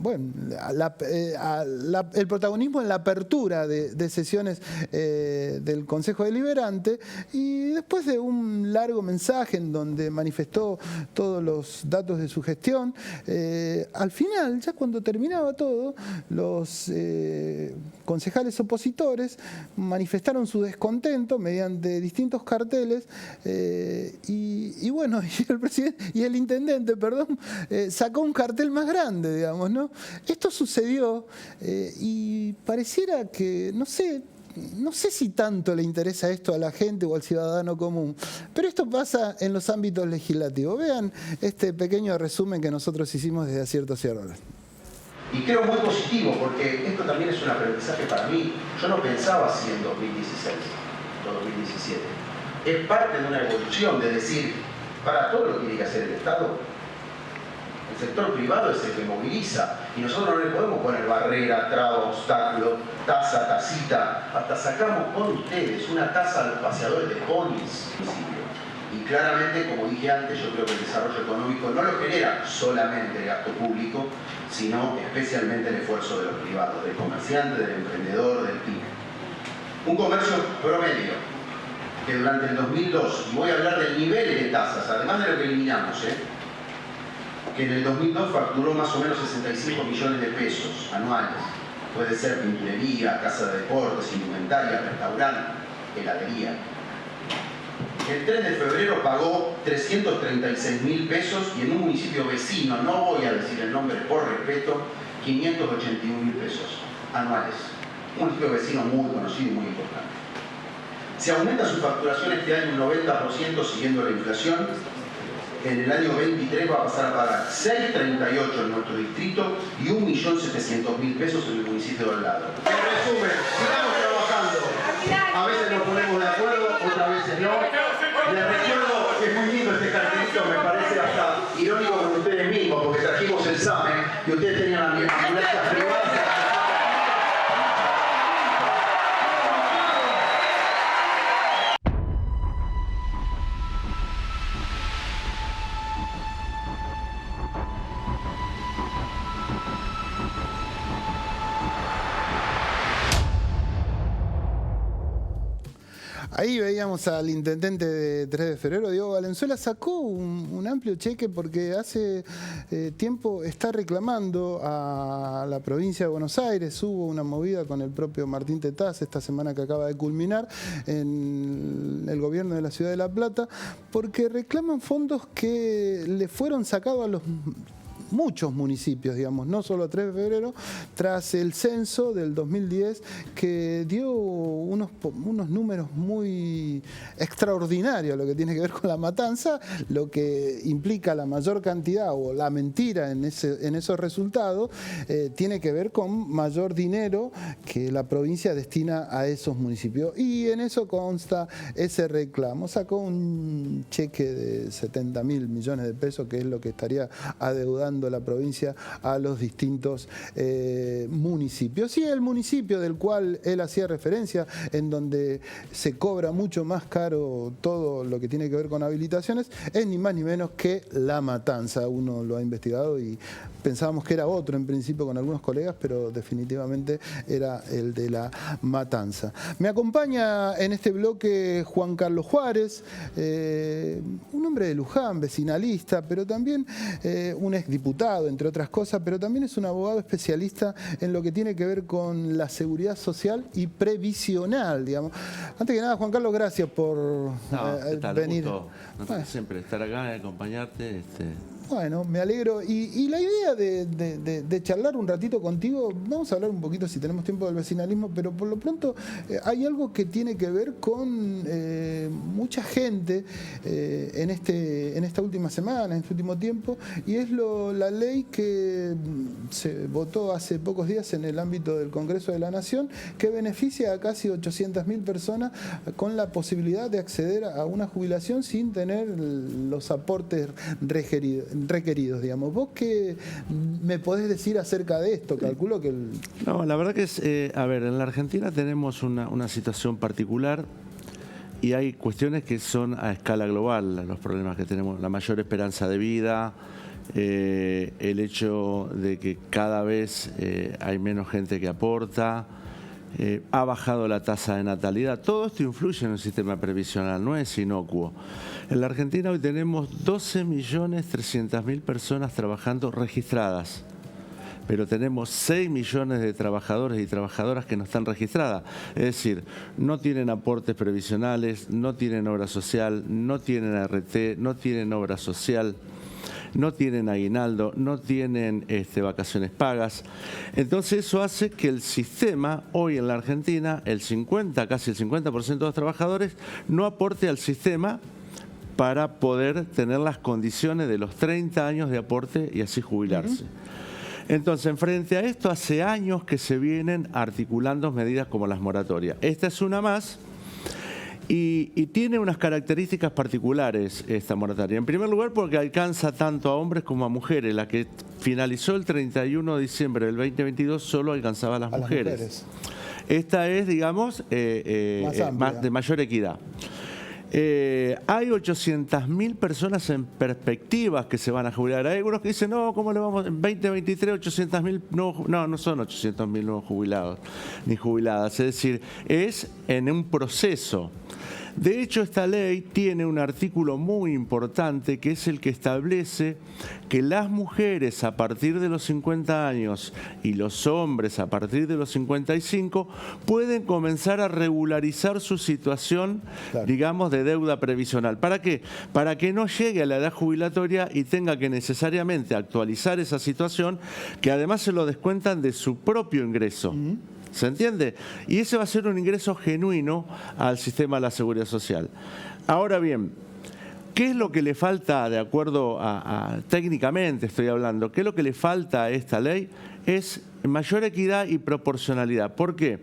el protagonismo en la apertura de sesiones del Consejo Deliberante, y después de un largo mensaje en donde manifestó todos los datos de su gestión, al final, ya cuando terminaba todo, los concejales opositores manifestaron su descontento mediante distintos carteles y bueno, y el intendente, sacó un cartel más grande, digamos, ¿no? Esto sucedió y pareciera que, no sé si tanto le interesa esto a la gente o al ciudadano común, pero esto pasa en los ámbitos legislativos. Vean este pequeño resumen que nosotros hicimos desde Aciertos y Errores. Y creo muy positivo, porque esto también es un aprendizaje para mí. Yo no pensaba así en 2016 o 2017. Es parte de una evolución de decir, para todo lo que tiene que hacer el Estado, el sector privado es el que moviliza, y nosotros no le podemos poner barrera, traba, obstáculo, taza, tacita. Hasta sacamos con ustedes una taza a los paseadores de ponis. Y claramente, como dije antes, yo creo que el desarrollo económico no lo genera solamente el gasto público, sino especialmente el esfuerzo de los privados, del comerciante, del emprendedor, del pyme. Un comercio promedio que durante el 2002, y voy a hablar del nivel de tasas, además de lo que eliminamos, que en el 2002 facturó más o menos 65 millones de pesos anuales. Puede ser pinturería, casa de deportes, indumentaria, restaurante, heladería. El 3 de febrero pagó 336.000 pesos y en un municipio vecino, no voy a decir el nombre por respeto, 581.000 pesos anuales. Un municipio vecino muy conocido y muy importante. Si aumenta su facturación este año un 90% siguiendo la inflación, en el año 23 va a pasar a pagar 6.38 en nuestro distrito y 1.700.000 pesos en el municipio de al lado. En resumen, sigamos trabajando. A veces nos ponemos de acuerdo, otras veces no. Les recuerdo que es muy lindo este cartelito, me parece hasta irónico con ustedes mismos, porque trajimos el SAME y ustedes tenían ambulancias privadas. Ahí veíamos al intendente de 3 de febrero, Diego Valenzuela, sacó un amplio cheque porque hace tiempo está reclamando a la provincia de Buenos Aires. Hubo una movida con el propio Martín Tetaz esta semana que acaba de culminar en el gobierno de la Ciudad de La Plata, porque reclaman fondos que le fueron sacados a los muchos municipios, digamos, no solo a 3 de febrero, tras el censo del 2010 que dio unos números muy extraordinarios, lo que tiene que ver con la matanza, lo que implica la mayor cantidad o la mentira en esos resultados, tiene que ver con mayor dinero que la provincia destina a esos municipios. Y en eso consta ese reclamo. Sacó un cheque de 70.000 millones de pesos, que es lo que estaría adeudando la provincia a los distintos municipios. Y el municipio del cual él hacía referencia, en donde se cobra mucho más caro todo lo que tiene que ver con habilitaciones, es ni más ni menos que La Matanza. Uno lo ha investigado y pensábamos que era otro en principio con algunos colegas, pero definitivamente era el de La Matanza. Me acompaña en este bloque Juan Carlos Juárez, un hombre de Luján, vecinalista, pero también un exdiputado, entre otras cosas, pero también es un abogado especialista en lo que tiene que ver con la seguridad social y previsional, digamos. Antes que nada, Juan Carlos, gracias por venir. Gusto, siempre estar acá y acompañarte. Bueno, me alegro. Y la idea de charlar un ratito contigo, vamos a hablar un poquito, si tenemos tiempo, del vecinalismo, pero por lo pronto hay algo que tiene que ver con mucha gente en esta última semana, en este último tiempo, y es la ley que se votó hace pocos días en el ámbito del Congreso de la Nación, que beneficia a casi 800.000 personas con la posibilidad de acceder a una jubilación sin tener los aportes requeridos, digamos. ¿Vos qué me podés decir acerca de esto? Calculo que... No, la verdad que es... a ver, en la Argentina tenemos una situación particular y hay cuestiones que son a escala global, los problemas que tenemos, la mayor esperanza de vida, el hecho de que cada vez hay menos gente que aporta, ha bajado la tasa de natalidad. Todo esto influye en el sistema previsional, no es inocuo. En la Argentina hoy tenemos 12.300.000 personas trabajando registradas, pero tenemos 6 millones de trabajadores y trabajadoras que no están registradas. Es decir, no tienen aportes previsionales, no tienen obra social, no tienen ART, no tienen obra social, no tienen aguinaldo, no tienen vacaciones pagas. Entonces eso hace que el sistema, hoy en la Argentina, casi el 50% de los trabajadores no aporte al sistema para poder tener las condiciones de los 30 años de aporte y así jubilarse. Entonces, frente a esto, hace años que se vienen articulando medidas como las moratorias. Esta es una más y tiene unas características particulares esta moratoria. En primer lugar, porque alcanza tanto a hombres como a mujeres. La que finalizó el 31 de diciembre del 2022 solo alcanzaba a las mujeres. Esta es, digamos, de mayor equidad. Hay 800.000 personas en perspectivas que se van a jubilar. Hay algunos que dicen, no, ¿cómo le vamos? En 2023, 800.000, no son 800.000 nuevos jubilados ni jubiladas. Es decir, es en un proceso. De hecho, esta ley tiene un artículo muy importante que es el que establece que las mujeres a partir de los 50 años y los hombres a partir de los 55 pueden comenzar a regularizar su situación, digamos, de deuda previsional. ¿Para qué? Para que no llegue a la edad jubilatoria y tenga que necesariamente actualizar esa situación, que además se lo descuentan de su propio ingreso. ¿Se entiende? Y ese va a ser un ingreso genuino al sistema de la seguridad social. Ahora bien, ¿qué es lo que le falta, de acuerdo técnicamente estoy hablando, qué es lo que le falta a esta ley? Es mayor equidad y proporcionalidad. ¿Por qué?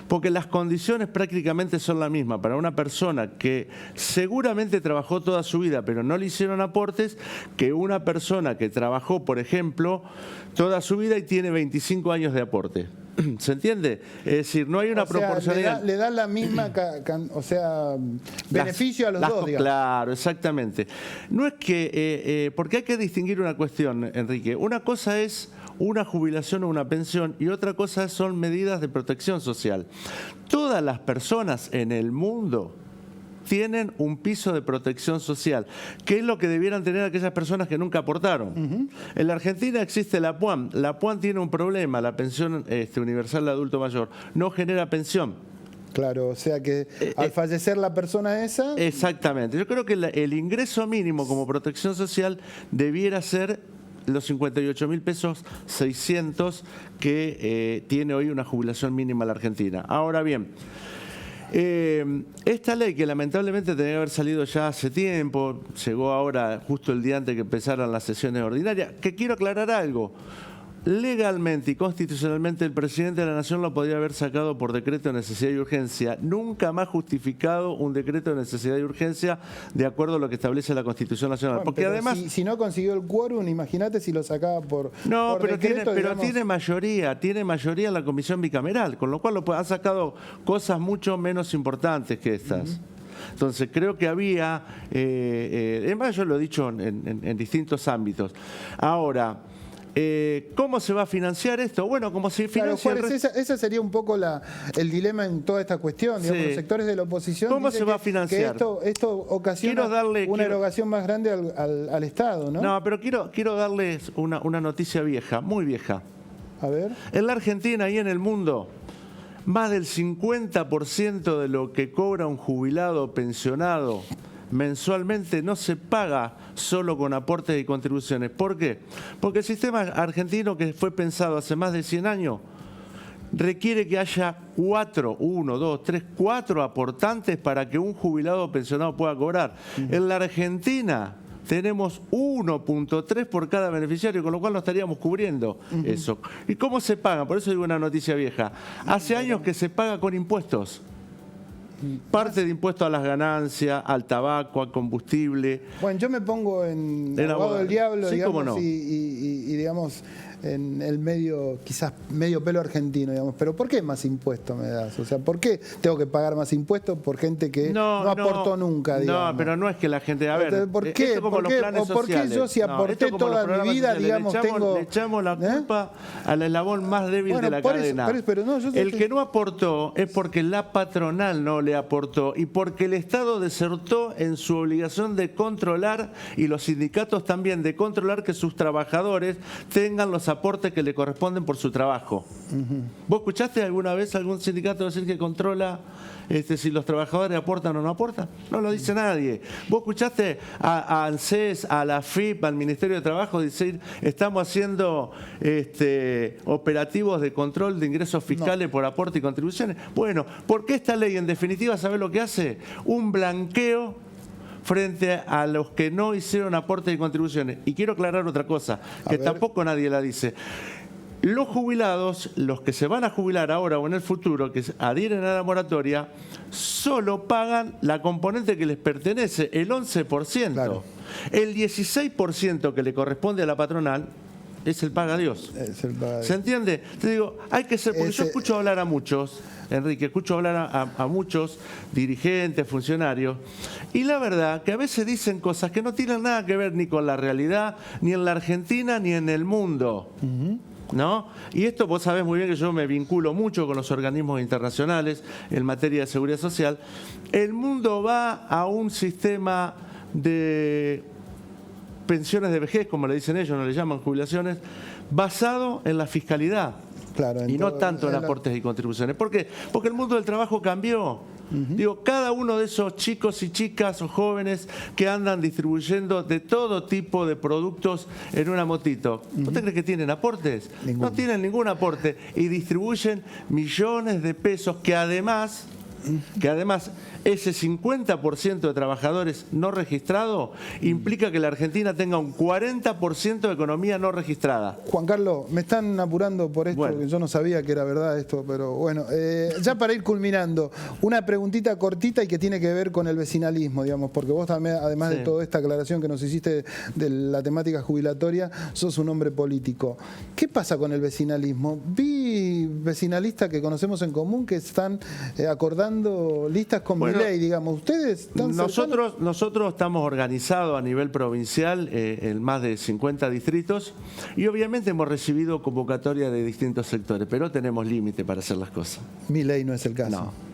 Porque las condiciones prácticamente son las mismas para una persona que seguramente trabajó toda su vida pero no le hicieron aportes que una persona que trabajó, por ejemplo, toda su vida y tiene 25 años de aporte. ¿Se entiende? Es decir, no hay una proporcionalidad. Le da la misma, beneficio a los dos, digamos. Claro, exactamente. No es que, porque hay que distinguir una cuestión, Enrique. Una cosa es una jubilación o una pensión y otra cosa son medidas de protección social. Todas las personas en el mundo tienen un piso de protección social, que es lo que debieran tener aquellas personas que nunca aportaron. En la Argentina existe la PUAM. La PUAM tiene un problema, la pensión universal de adulto mayor, no genera pensión. Claro, o sea que al fallecer la persona esa... Exactamente. Yo creo que el ingreso mínimo como protección social debiera ser los 58.000 pesos 600 que tiene hoy una jubilación mínima en la Argentina. Ahora bien, esta ley, que lamentablemente tenía que haber salido ya hace tiempo, llegó ahora justo el día antes que empezaran las sesiones ordinarias, que quiero aclarar algo. Legalmente y constitucionalmente el presidente de la Nación lo podría haber sacado por decreto de necesidad y urgencia. Nunca más justificado un decreto de necesidad y urgencia de acuerdo a lo que establece la Constitución Nacional. Bueno, porque además, si no consiguió el quórum, imagínate si lo sacaba por decreto, pero tiene mayoría en la comisión bicameral, con lo cual han sacado cosas mucho menos importantes que estas. Entonces creo que había, además yo lo he dicho en distintos ámbitos. Ahora, ¿cómo se va a financiar esto? Bueno, como se financia... Claro, ese sería un poco el dilema en toda esta cuestión. Digamos, los sectores de la oposición ¿cómo se va a financiar? Que esto ocasiona una erogación más grande al Estado, ¿no? No, pero quiero darles una noticia vieja, muy vieja. A ver. En la Argentina y en el mundo, más del 50% de lo que cobra un jubilado o pensionado mensualmente no se paga solo con aportes y contribuciones. ¿Por qué? Porque el sistema argentino, que fue pensado hace más de 100 años, requiere que haya 4 aportantes para que un jubilado o pensionado pueda cobrar. En la Argentina tenemos 1.3 por cada beneficiario, con lo cual no estaríamos cubriendo eso. ¿Y cómo se paga? Por eso digo una noticia vieja. Hace años que se paga con impuestos. Parte de impuesto a las ganancias, al tabaco, al combustible. Bueno, yo me pongo en abogado del diablo, sí, digamos, no. y digamos, en el medio, quizás medio pelo argentino, digamos. Pero ¿por qué más impuestos me das? O sea, ¿por qué tengo que pagar más impuestos por gente que no aportó nunca, digamos? No, pero no es que la gente... A ver, ¿por qué? ¿Por qué yo si aporté toda mi vida, digamos, le echamos la culpa al eslabón más débil de la cadena? El que no aportó es porque la patronal no le aportó y porque el Estado desertó en su obligación de controlar, y los sindicatos también, de controlar que sus trabajadores tengan los aportes que le corresponden por su trabajo. ¿Vos escuchaste alguna vez algún sindicato decir que controla si los trabajadores aportan o no aportan? No lo dice nadie. ¿Vos escuchaste a ANSES, a la FIP, al Ministerio de Trabajo decir estamos haciendo operativos de control de ingresos fiscales por aporte y contribuciones? Bueno, porque esta ley en definitiva, ¿sabés lo que hace? Un blanqueo frente a los que no hicieron aportes y contribuciones. Y quiero aclarar otra cosa, que tampoco nadie la dice. Los jubilados, los que se van a jubilar ahora o en el futuro, que adhieren a la moratoria, solo pagan la componente que les pertenece, el 11%. Claro. El 16% que le corresponde a la patronal es el paga Dios. ¿Se entiende? Te digo, hay que ser, porque yo escucho hablar a muchos, Enrique, escucho hablar a muchos dirigentes, funcionarios, y la verdad que a veces dicen cosas que no tienen nada que ver ni con la realidad, ni en la Argentina, ni en el mundo. ¿No? Y esto vos sabés muy bien que yo me vinculo mucho con los organismos internacionales en materia de seguridad social. El mundo va a un sistema de pensiones de vejez, como le dicen ellos, no le llaman jubilaciones, basado en la fiscalidad. Claro, y no tanto en aportes y contribuciones. ¿Por qué? Porque el mundo del trabajo cambió. Digo, cada uno de esos chicos y chicas o jóvenes que andan distribuyendo de todo tipo de productos en una motito, ¿no te crees que tienen aportes? No tienen ningún aporte y distribuyen millones de pesos que además ese 50% de trabajadores no registrados implica que la Argentina tenga un 40% de economía no registrada. Juan Carlos, me están apurando por esto, porque yo no sabía que era verdad esto, pero bueno, ya para ir culminando, una preguntita cortita y que tiene que ver con el vecinalismo, digamos, porque vos también, además de toda esta aclaración que nos hiciste de la temática jubilatoria, sos un hombre político. ¿Qué pasa con el vecinalismo? Vi vecinalistas que conocemos en común que están acordando listas con Milei, digamos. ¿Ustedes están Nosotros estamos organizados a nivel provincial en más de 50 distritos y obviamente hemos recibido convocatoria de distintos sectores, pero tenemos límite para hacer las cosas. Milei no es el caso. No.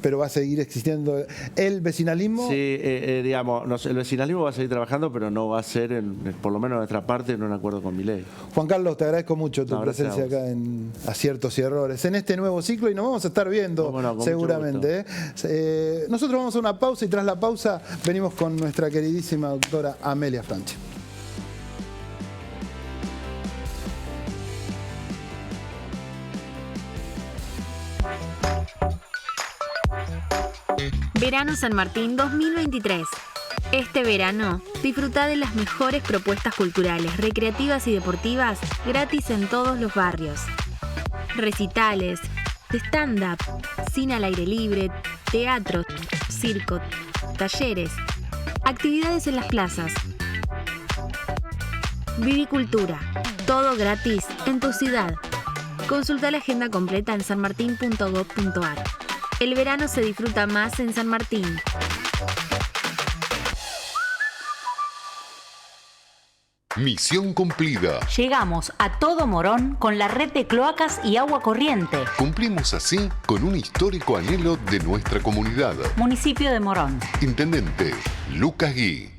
Pero va a seguir existiendo el vecinalismo. Sí, digamos, el vecinalismo va a seguir trabajando, pero no va a ser, por lo menos de nuestra parte, en un acuerdo con Milei. Juan Carlos, te agradezco mucho tu presencia acá en Aciertos y Errores, en este nuevo ciclo, y nos vamos a estar viendo seguramente. Nosotros vamos a una pausa y tras la pausa venimos con nuestra queridísima doctora Amelia Franchi. Verano San Martín 2023. Este verano, disfruta de las mejores propuestas culturales, recreativas y deportivas gratis en todos los barrios. Recitales, stand-up, cine al aire libre, teatro, circo, talleres, actividades en las plazas. Vivicultura, todo gratis en tu ciudad. Consulta la agenda completa en sanmartin.gov.ar. El verano se disfruta más en San Martín. Misión cumplida. Llegamos a todo Morón con la red de cloacas y agua corriente. Cumplimos así con un histórico anhelo de nuestra comunidad. Municipio de Morón. Intendente Lucas Gui.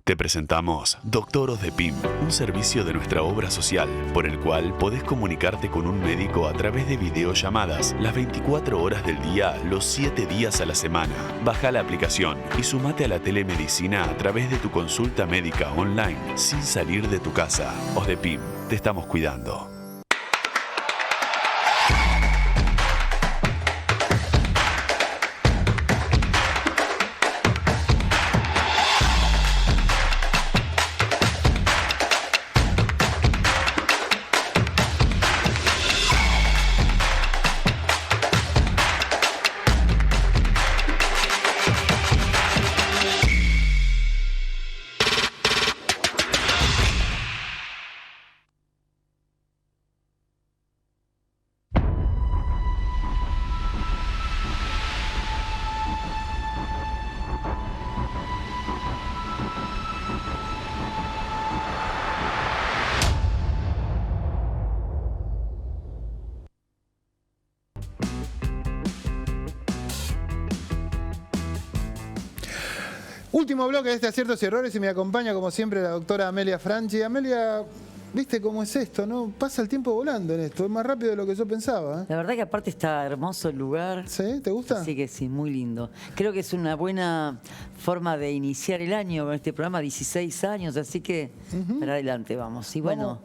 Te presentamos Doctoros de PIM, un servicio de nuestra obra social, por el cual podés comunicarte con un médico a través de videollamadas las 24 horas del día, los 7 días a la semana. Baja la aplicación y sumate a la telemedicina a través de tu consulta médica online, sin salir de tu casa. OSDEPIM, te estamos cuidando. Último bloque de este Aciertos y Errores y me acompaña como siempre la doctora Amelia Franchi. Amelia, ¿viste cómo es esto, no? Pasa el tiempo volando en esto, es más rápido de lo que yo pensaba. La verdad que aparte está hermoso el lugar. ¿Sí? ¿Te gusta? Sí, que sí, muy lindo. Creo que es una buena forma de iniciar el año con este programa, 16 años, así que para adelante vamos. Y bueno,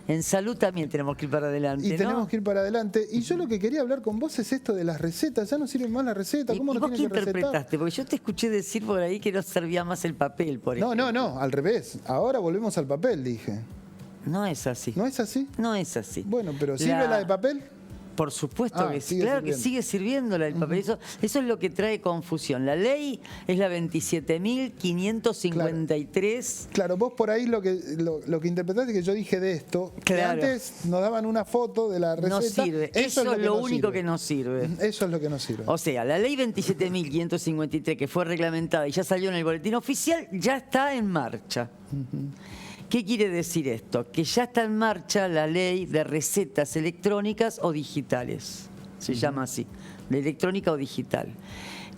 en salud también tenemos que ir para adelante, Y ¿no? tenemos que ir para adelante. Y yo lo que quería hablar con vos es esto de las recetas. Ya no sirven más las recetas. ¿Cómo ¿Y no vos tienen qué que recetar? interpretaste? Porque yo te escuché decir por ahí que no servía más el papel, por ejemplo. No, al revés. Ahora volvemos al papel, dije. No es así. ¿No es así? No es así. Bueno, pero ¿sirve la de papel? Por supuesto que sí, claro que sigue sirviendo la del papel. Eso es lo que trae confusión. La ley es la 27.553. Claro, vos por ahí lo que interpretaste que yo dije de esto, que Claro. antes nos daban una foto de la receta. No sirve. Eso es lo único que no sirve. Eso es lo que no sirve. O sea, la ley 27.553 que fue reglamentada y ya salió en el boletín oficial, ya está en marcha. ¿Qué quiere decir esto? Que ya está en marcha la ley de recetas electrónicas o digitales. Se llama así, de electrónica o digital.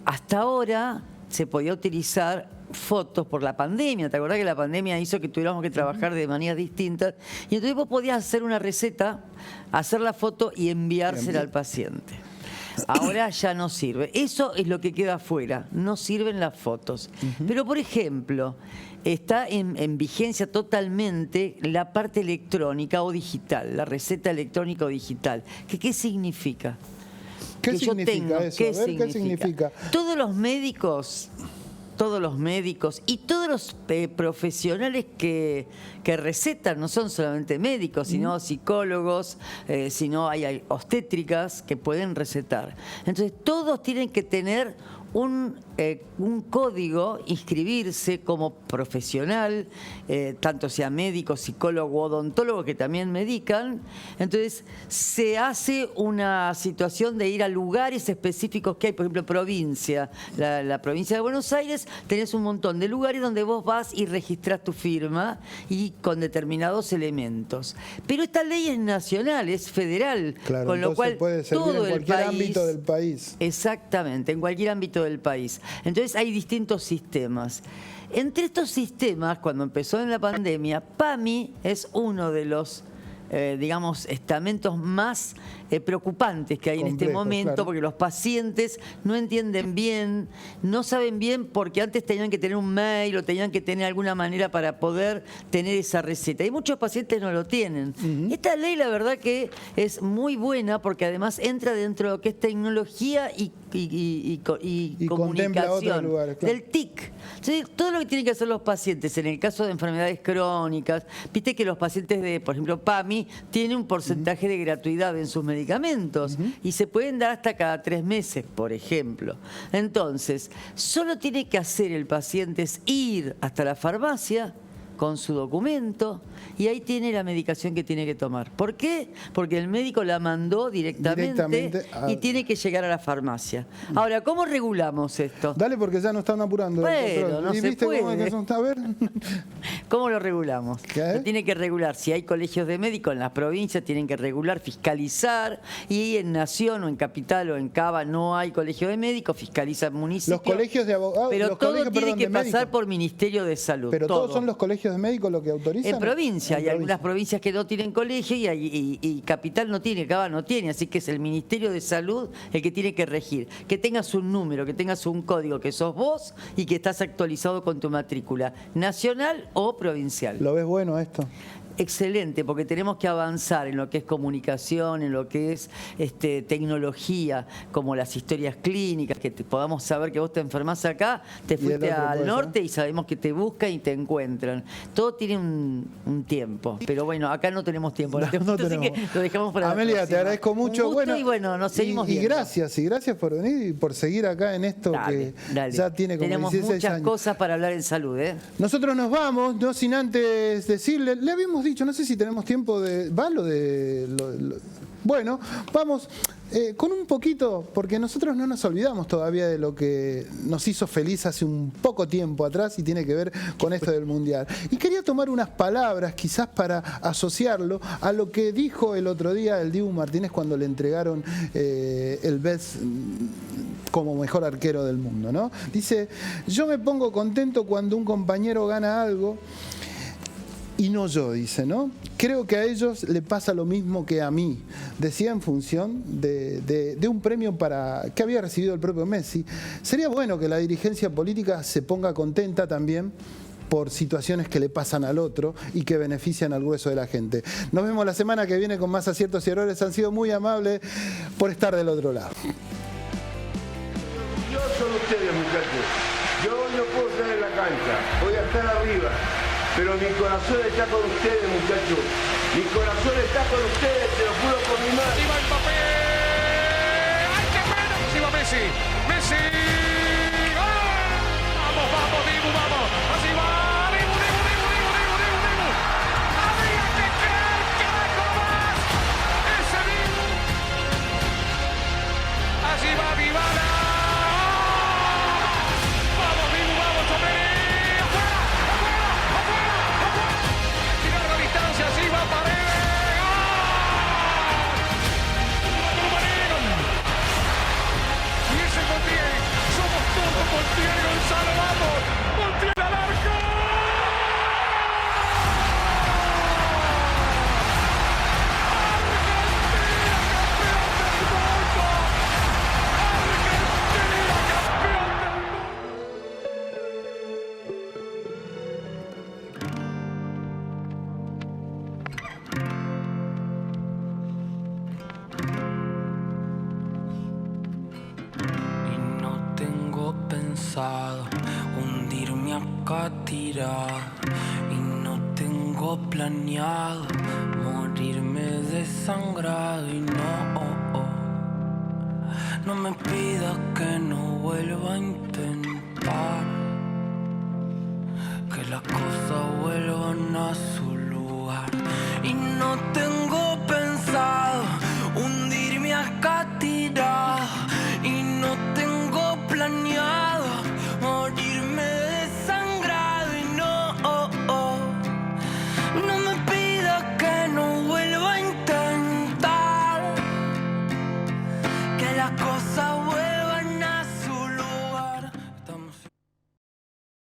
Hasta ahora se podía utilizar fotos por la pandemia. ¿Te acordás que la pandemia hizo que tuviéramos que trabajar de maneras distintas? Y entonces vos podías hacer una receta, hacer la foto y enviársela al paciente. Ahora ya no sirve. Eso es lo que queda afuera. No sirven las fotos. Pero, por ejemplo, está en vigencia totalmente la parte electrónica o digital, la receta electrónica o digital. ¿Qué significa? ¿Qué Que significa yo tengo, eso? A ver, ¿qué significa? Todos los médicos y todos los profesionales que recetan, no son solamente médicos, sino psicólogos, sino hay obstétricas que pueden recetar. Entonces todos tienen que tener un código, inscribirse como profesional, tanto sea médico, psicólogo, odontólogo, que también medican. Entonces se hace una situación de ir a lugares específicos que hay, por ejemplo, provincia. La provincia de Buenos Aires, tenés un montón de lugares donde vos vas y registrás tu firma y con determinados elementos. Pero esta ley es nacional, es federal, Claro, con lo cual puede servir todo en el cualquier país, ámbito del país. Exactamente, en cualquier ámbito del país. Entonces hay distintos sistemas. Entre estos sistemas, cuando empezó en la pandemia, PAMI es uno de los, digamos, estamentos más preocupantes que hay en este momento, claro. porque los pacientes no entienden bien, no saben bien, porque antes tenían que tener un mail o tenían que tener alguna manera para poder tener esa receta. Y muchos pacientes no lo tienen. Esta ley, la verdad que es muy buena, porque además entra dentro de lo que es tecnología y contempla otros comunicación, lugares, claro. del TIC. Entonces, todo lo que tienen que hacer los pacientes en el caso de enfermedades crónicas, viste que los pacientes de, por ejemplo, PAMI, tienen un porcentaje de gratuidad en sus medicamentos y se pueden dar hasta cada 3 meses, por ejemplo. Entonces, solo tiene que hacer el paciente es ir hasta la farmacia con su documento y ahí tiene la medicación que tiene que tomar. ¿Por qué? Porque el médico la mandó directamente y tiene que llegar a la farmacia. Ahora, ¿cómo regulamos esto? Dale, porque ya nos están apurando. Bueno, no ¿Y se viste cómo es puede. que son? A ver. ¿Cómo lo regulamos? Lo tiene que regular. Si hay colegios de médicos en las provincias, tienen que regular, fiscalizar. Y en Nación o en Capital o en Cava no hay colegio de médicos, fiscalizan municipios. Los colegios de abogados. Pero los todo colegios, tiene perdón, que de pasar médicos. por Ministerio de Salud. Pero todo. todos son los colegios de médicos los que autorizan. En provincia, hay algunas provincias que no tienen colegio y Capital no tiene, Cava no tiene, así que es el Ministerio de Salud el que tiene que regir. Que tengas un número, que tengas un código, que sos vos y que estás actualizado con tu matrícula nacional o provincial. ¿Lo ves bueno esto? Excelente, porque tenemos que avanzar en lo que es comunicación, en lo que es tecnología, como las historias clínicas, que podamos saber que vos te enfermás acá, te fuiste al norte y sabemos que te buscan y te encuentran. Todo tiene un tiempo, pero bueno, acá no tenemos tiempo. No así tenemos. que lo dejamos para la Amelia, próxima. te agradezco mucho. Un gusto y bueno, nos seguimos y viendo. gracias por venir y por seguir acá en esto Dale. que ya tiene como Tenemos 16 muchas años. cosas para hablar en salud, ¿eh? Nosotros nos vamos, no sin antes decirle, le habíamos dicho, no sé si tenemos tiempo de... ¿Va lo de...? Bueno, vamos con un poquito, porque nosotros no nos olvidamos todavía de lo que nos hizo feliz hace un poco tiempo atrás y tiene que ver con esto del Mundial. Y quería tomar unas palabras quizás para asociarlo a lo que dijo el otro día el Dibu Martínez cuando le entregaron el Best como mejor arquero del mundo, ¿no? Dice, yo me pongo contento cuando un compañero gana algo y no yo, dice, ¿no? Creo que a ellos le pasa lo mismo que a mí. Decía en función de un premio que había recibido el propio Messi. Sería bueno que la dirigencia política se ponga contenta también por situaciones que le pasan al otro y que benefician al grueso de la gente. Nos vemos la semana que viene con más aciertos y errores. Han sido muy amables por estar del otro lado. Orgulloso de ustedes, muchachos. Yo hoy no puedo estar en la cancha, voy a estar arriba. Pero mi corazón está con ustedes, muchachos. Mi corazón está con ustedes, te lo juro por mi madre. ¡Ahí va Mbappé! ¡Ay, qué bueno! ¡Sí va Messi! ¡Messi! ¡Gol! ¡Vamos, vamos, Dibu, vamos! ¡Así va! ¡Dibu, Dibu, Dibu, Dibu, Dibu, Dibu, Dibu! ¡Había que creer, carajo más! ¡Ese Dibu! ¡Así va Dybala! ¡Vamos, Dibu, vamos, Chomeni! Así va Paredes. Y ese Montiel, somos todos Montiel y Gonzalo, vamos, Montiel al arco. Hundirme acá tirado y no tengo planeado morirme desangrado y no me pidas que no vuelva a intentar que las cosas vuelvan a su lugar y no tengo pensado hundirme acá tirado